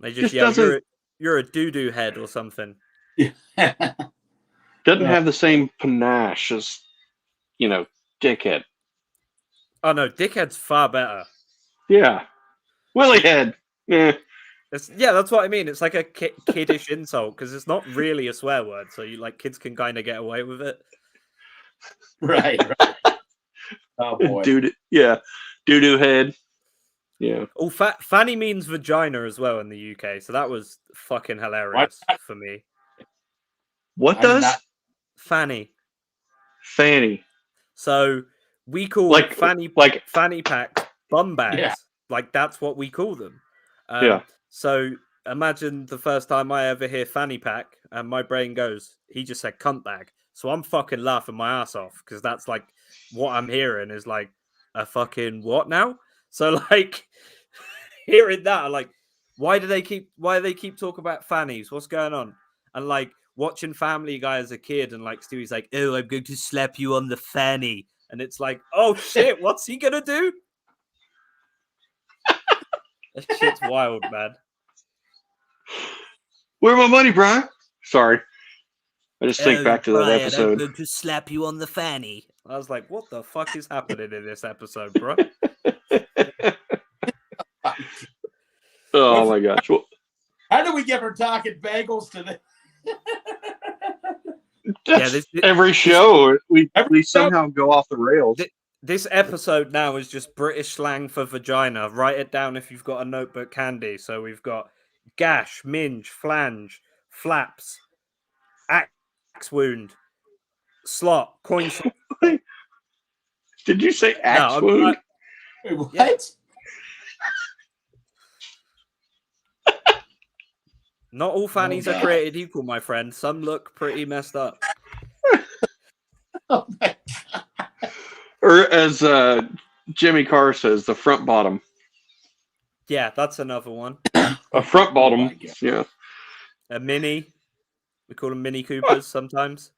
They Just just yell, doesn't- you're a doo-doo head or something. Doesn't Yeah. have the same panache as, dickhead. Oh no, dickhead's far better. Yeah. Willy head. Yeah. That's what I mean. It's like a kiddish insult because it's not really a swear word, so kids can kind of get away with it. right. Oh boy. Dude. Yeah. Doo-doo head. Yeah. Oh, fanny means vagina as well in the UK, so that was fucking hilarious for me. What I did does? not- Fanny. Fanny. So we call Like- fanny like- fanny packs bum bags. Yeah. Like that's what we call them. Yeah. So imagine the first time I ever hear fanny pack, and my brain goes, "He just said cunt bag." So I'm fucking laughing my ass off because that's like what I'm hearing is like a fucking what now? So like hearing that, I'm like, why do they keep talking about fannies? What's going on? And like watching Family Guy as a kid, and like Stewie's like, "Oh, I'm going to slap you on the fanny," and it's like, "Oh shit, what's he gonna do?" That shit's wild, man. Where my money, Brian? Sorry. I just think back to that Brian, episode. I'm going to slap you on the fanny. I was like, what the fuck is happening in this episode, bro? Oh my gosh. Well, How do we get from talking bagels to the? that's every show we Every show. somehow go off the rails. This episode now is just British slang for vagina. Write it down if you've got a notebook handy. So we've got gash, minge, flange, flaps, axe wound, slot, coin slot. Did you say axe I'm- wound? Wait, what? Yeah. Not all fannies are God. created equal, my friend. Some look pretty messed up. Oh my- Or as Jimmy Carr says, the front bottom. Yeah, that's another one. A front bottom. my God. Yeah. A mini. We call them Mini Coopers sometimes.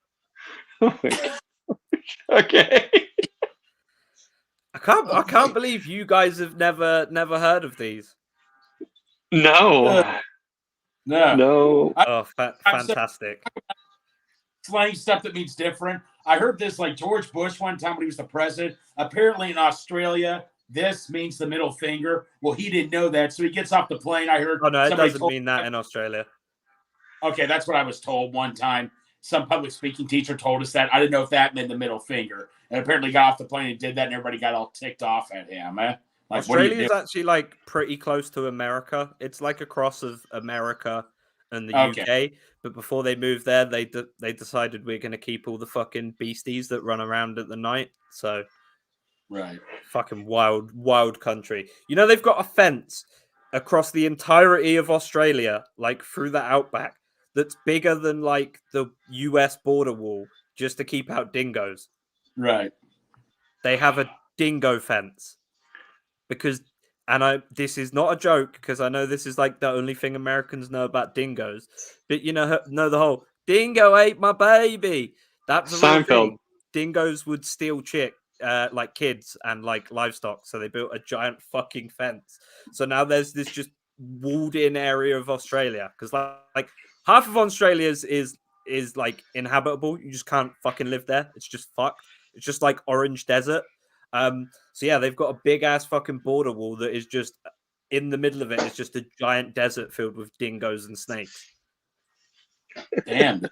Okay. I can't believe you guys have never heard of these. No. No. No. Oh, I'm so- fantastic. Slang stuff that means different. I heard this like George Bush one time when he was the president. Apparently in Australia, this means the middle finger. Well, he didn't know that, so he gets off the plane. I heard. Oh no, it somebody doesn't told- mean that in Australia. Okay, that's what I was told one time. Some public speaking teacher told us that. I didn't know if that meant the middle finger. And apparently got off the plane and did that, and everybody got all ticked off at him. Like, what are you Australia is doing? actually like pretty close to America. It's like a cross of America and the Okay. UK. But before they moved there, they decided we're going to keep all the fucking beasties that run around at the night. So Right. fucking wild country. You know, they've got a fence across the entirety of Australia, like through the outback, that's bigger than like the US border wall just to keep out dingoes. Right. They have a dingo fence because, this is not a joke because I know this is like the only thing Americans know about dingoes, but you know the whole dingo ate my baby. That's a real Seinfeld. thing. Dingoes would steal like kids and like livestock, so they built a giant fucking fence. So now there's this just walled in area of Australia because like half of Australia is like inhabitable. You just can't fucking live there. It's just fucked. It's just like orange desert. So yeah, they've got a big ass fucking border wall that is just in the middle of it. It's just a giant desert filled with dingoes and snakes. Damn.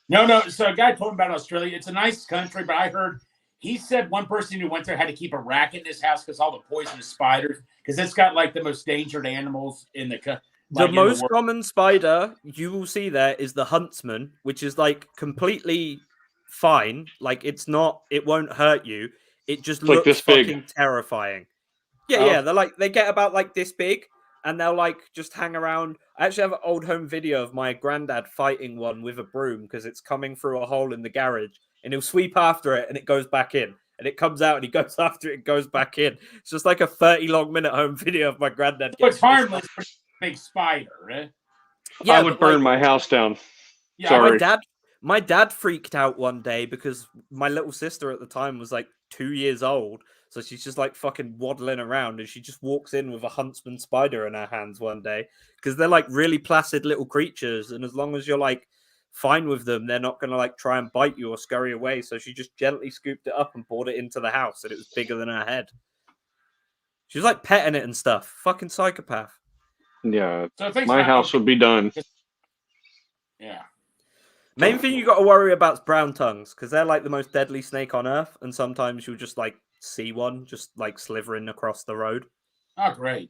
No. So a guy told me about Australia. It's a nice country, but I heard he said one person who went there had to keep a racket in his house because all the poisonous spiders, because it's got like the most endangered animals in the The most world. common spider you will see there is the huntsman, which is like completely fine. Like it won't hurt you. It just It's like looks this big. fucking terrifying. Yeah, Oh. yeah. They get about like this big and they'll like just hang around. I actually have an old home video of my granddad fighting one with a broom because it's coming through a hole in the garage and he'll sweep after it and it goes back in. And it comes out and he goes after it and goes back in. It's just like a 30-long-minute home video of my granddad. But it's getting- harmless, but it's a big spider, right? Yeah, I would but, like, burn my house down. Yeah, Sorry. My dad freaked out one day because my little sister at the time was like 2 years old. So she's just like fucking waddling around and she just walks in with a huntsman spider in her hands one day because they're like really placid little creatures. And as long as you're like fine with them, they're not going to like try and bite you or scurry away. So she just gently scooped it up and brought it into the house and it was bigger than her head. She was like petting it and stuff. Fucking psychopath. Yeah, So things my not- house would be done. Yeah. Main thing you got to worry about is brown tongues because they're like the most deadly snake on earth. And sometimes you'll just like see one just like slithering across the road. Oh, great.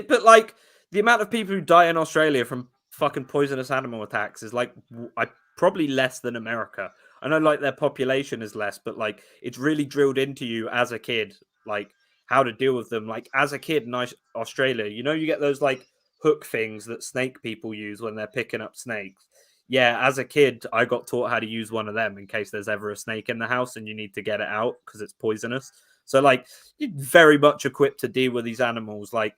But like the amount of people who die in Australia from fucking poisonous animal attacks is like probably less than America. I know like their population is less, but like it's really drilled into you as a kid, like how to deal with them. Like as a kid in Australia, you know, you get those like hook things that snake people use when they're picking up snakes. Yeah, as a kid, I got taught how to use one of them in case there's ever a snake in the house and you need to get it out because it's poisonous. So, like, you're very much equipped to deal with these animals. Like,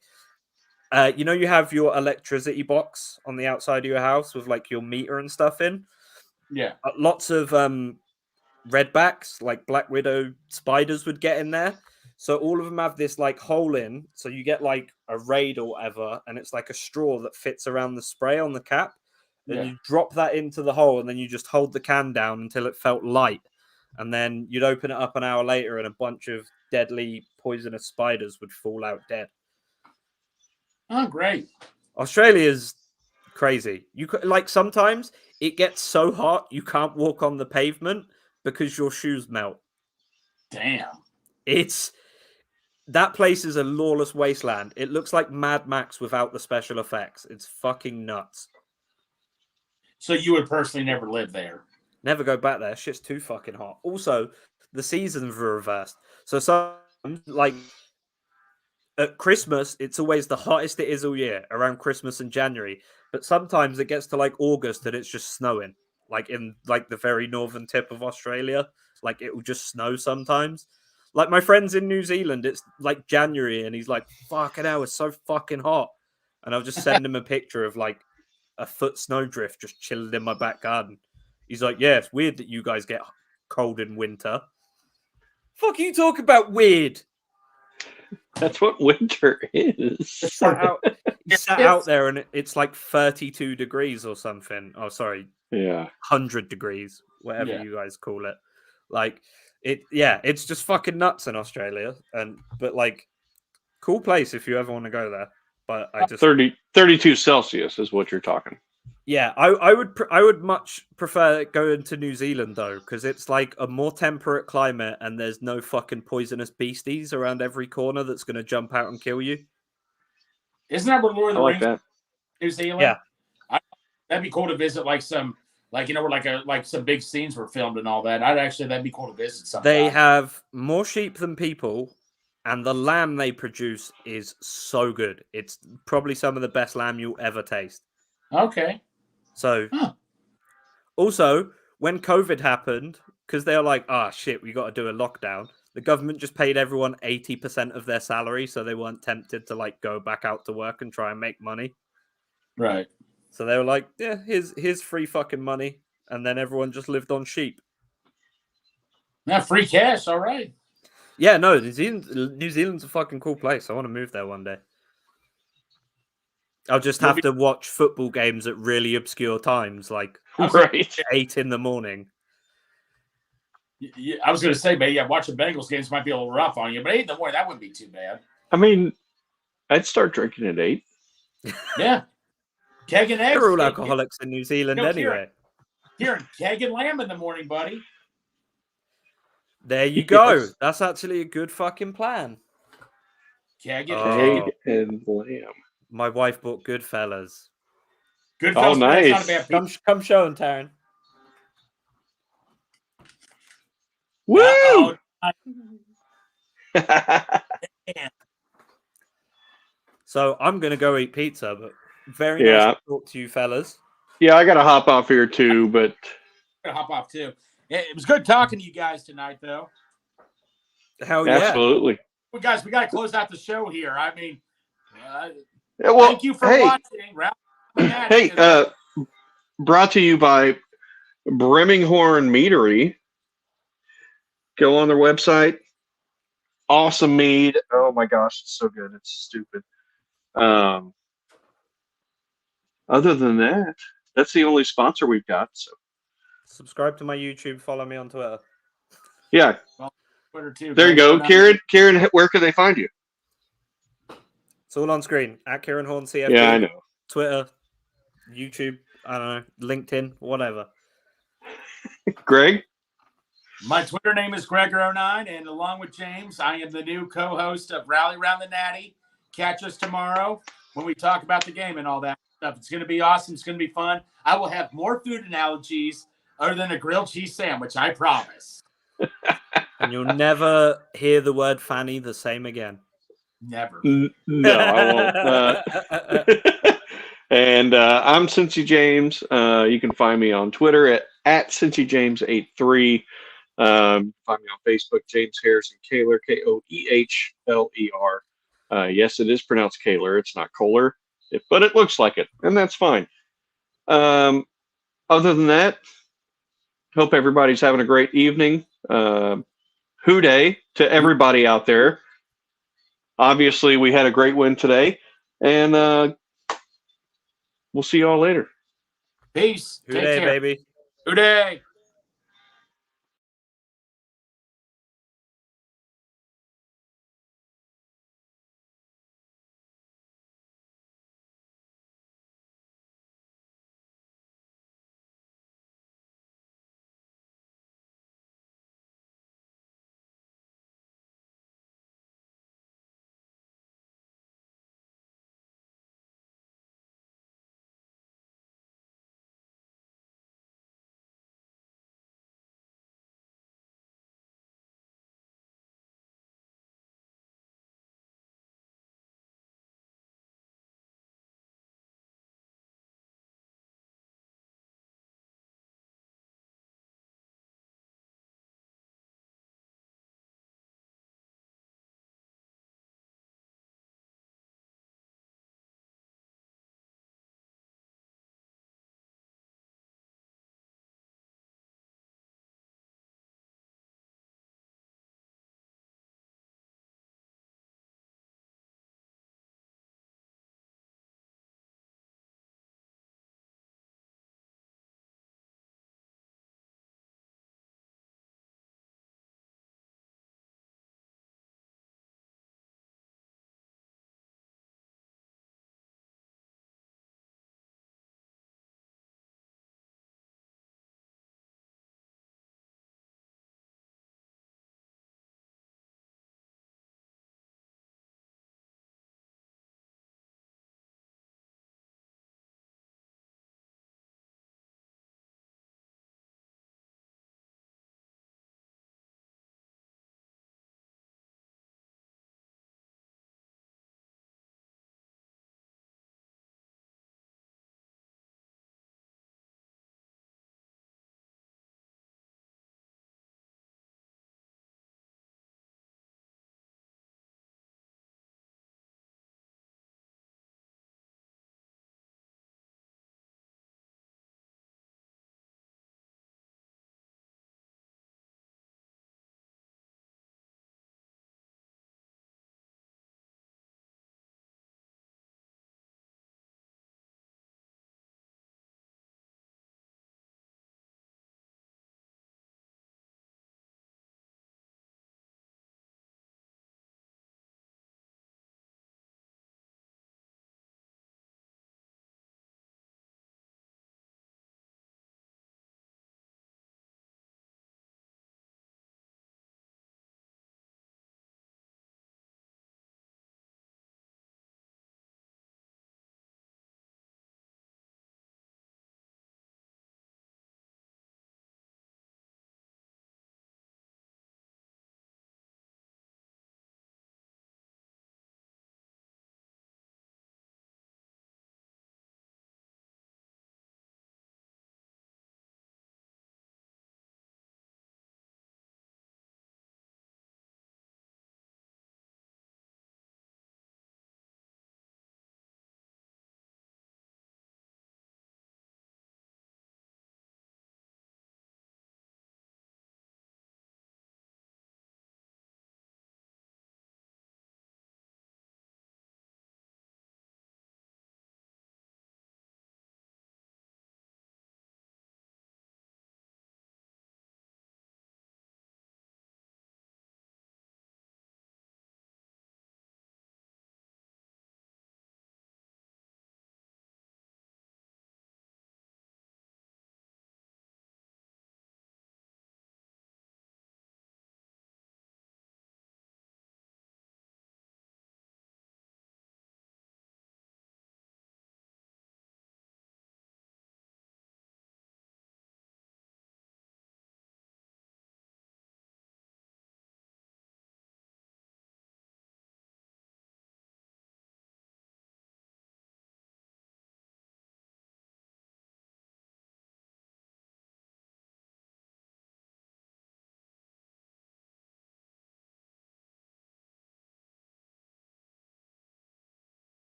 you know, you have your electricity box on the outside of your house with like your meter and stuff in. Yeah. Lots of redbacks, like black widow spiders, would get in there. So all of them have this like hole in. So you get like a raid or whatever, and it's like a straw that fits around the spray on the cap. And you drop that into the hole, and then you just hold the can down until it felt light. And then you'd open it up an hour later, and a bunch of deadly poisonous spiders would fall out dead. Oh, great. Australia's crazy. You could, like, sometimes it gets so hot you can't walk on the pavement because your shoes melt. Damn. That place is a lawless wasteland. It looks like Mad Max without the special effects. It's fucking nuts. So you would personally never live there? Never go back there. Shit's too fucking hot. Also, the seasons were reversed. So some like at Christmas, it's always the hottest it is all year around Christmas and January. But sometimes it gets to like August and it's just snowing, like in like the very northern tip of Australia. Like it will just snow sometimes. Like my friend's in New Zealand, it's like January and he's like, "Fucking hell, it's so fucking hot." And I'll just send him a picture of like a foot snowdrift just chilling in my back garden. He's like, "Yeah, it's weird that you guys get cold in winter." Fuck you talk about weird. That's what winter is. He sat out there and it's like 32 degrees or something. Oh, sorry. Yeah. 100 degrees, whatever Yeah. you guys call it. Like it's just fucking nuts in Australia. But like cool place if you ever want to go there. But I just 32 Celsius is what you're talking. yeah, I would much prefer going to New Zealand though, because it's like a more temperate climate and there's no fucking poisonous beasties around every corner that's going to jump out and kill you. Isn't that where Lord of I the like Rings, that. New Zealand? Yeah. That'd be cool to visit, like some, like you know, where like some big scenes were filmed and all that. That'd be cool to visit. Sometime. They have more sheep than people, and the lamb they produce is so good. It's probably some of the best lamb you'll ever taste. Okay. So, Huh. also, when COVID happened, because they were like, "Ah, shit, we got to do a lockdown," the government just paid everyone 80% of their salary, so they weren't tempted to like go back out to work and try and make money. Right. So they were like, "Yeah, here's free fucking money," and then everyone just lived on sheep. Now free cash. All right. Yeah, no, New Zealand's a fucking cool place. I want to move there one day. I'll just have to watch football games at really obscure times, like Right. 8 in the morning. Yeah, I was going to say, man, yeah, watching Bengals games might be a little rough on you, but 8 in the morning, that wouldn't be too bad. I mean, I'd start drinking at 8. Yeah. Keg and eggs. They're all alcoholics in New Zealand No, anyway. Here, keg and lamb in the morning, buddy. There you go. Yes. That's actually a good fucking plan. Keg and Oh. Egg and lamb. My wife bought Goodfellas. Good. Oh, That's nice. not a bad pizza. Come show them, Taryn. Woo! Oh, So I'm gonna go eat pizza, but very Yeah. nice to talk to you, fellas. Yeah, I got to hop off here too, but I'm gonna hop off too. It was good talking to you guys tonight, though. Hell yeah. absolutely. Well, guys, we got to close out the show here. I mean, Yeah, well, thank you for hey, watching. Ralph and Matt, hey, brought to you by Brimminghorn Meadery. Go on their website. Awesome mead. Oh my gosh, it's so good. It's stupid. Other than that, that's the only sponsor we've got. So Subscribe to my YouTube. Follow me on Twitter. yeah, Twitter too. there you go, Kieran. Kieran, where can they find you? It's all on screen at Kieran Horn CFP. Yeah, I know. Twitter, YouTube. I don't know, LinkedIn, whatever. Greg. My Twitter name is Gregor09, and along with James, I am the new co-host of Rally Round the Natty. Catch us tomorrow when we talk about the game and all that stuff. It's going to be awesome. It's going to be fun. I will have more food analogies other than a grilled cheese sandwich, I promise. And you'll never hear the word Fanny the same again. Never. No, I won't. And I'm Cincy James. You can find me on Twitter at CincyJames83. Find me on Facebook, James Harrison Kaler, Koehler. Yes, it is pronounced Kaler. It's not Kohler, but it looks like it, and that's fine. Other than that, hope everybody's having a great evening. Hooday to everybody out there. Obviously, we had a great win today, and we'll see you all later. Peace. Good Take day, care. baby. Good day.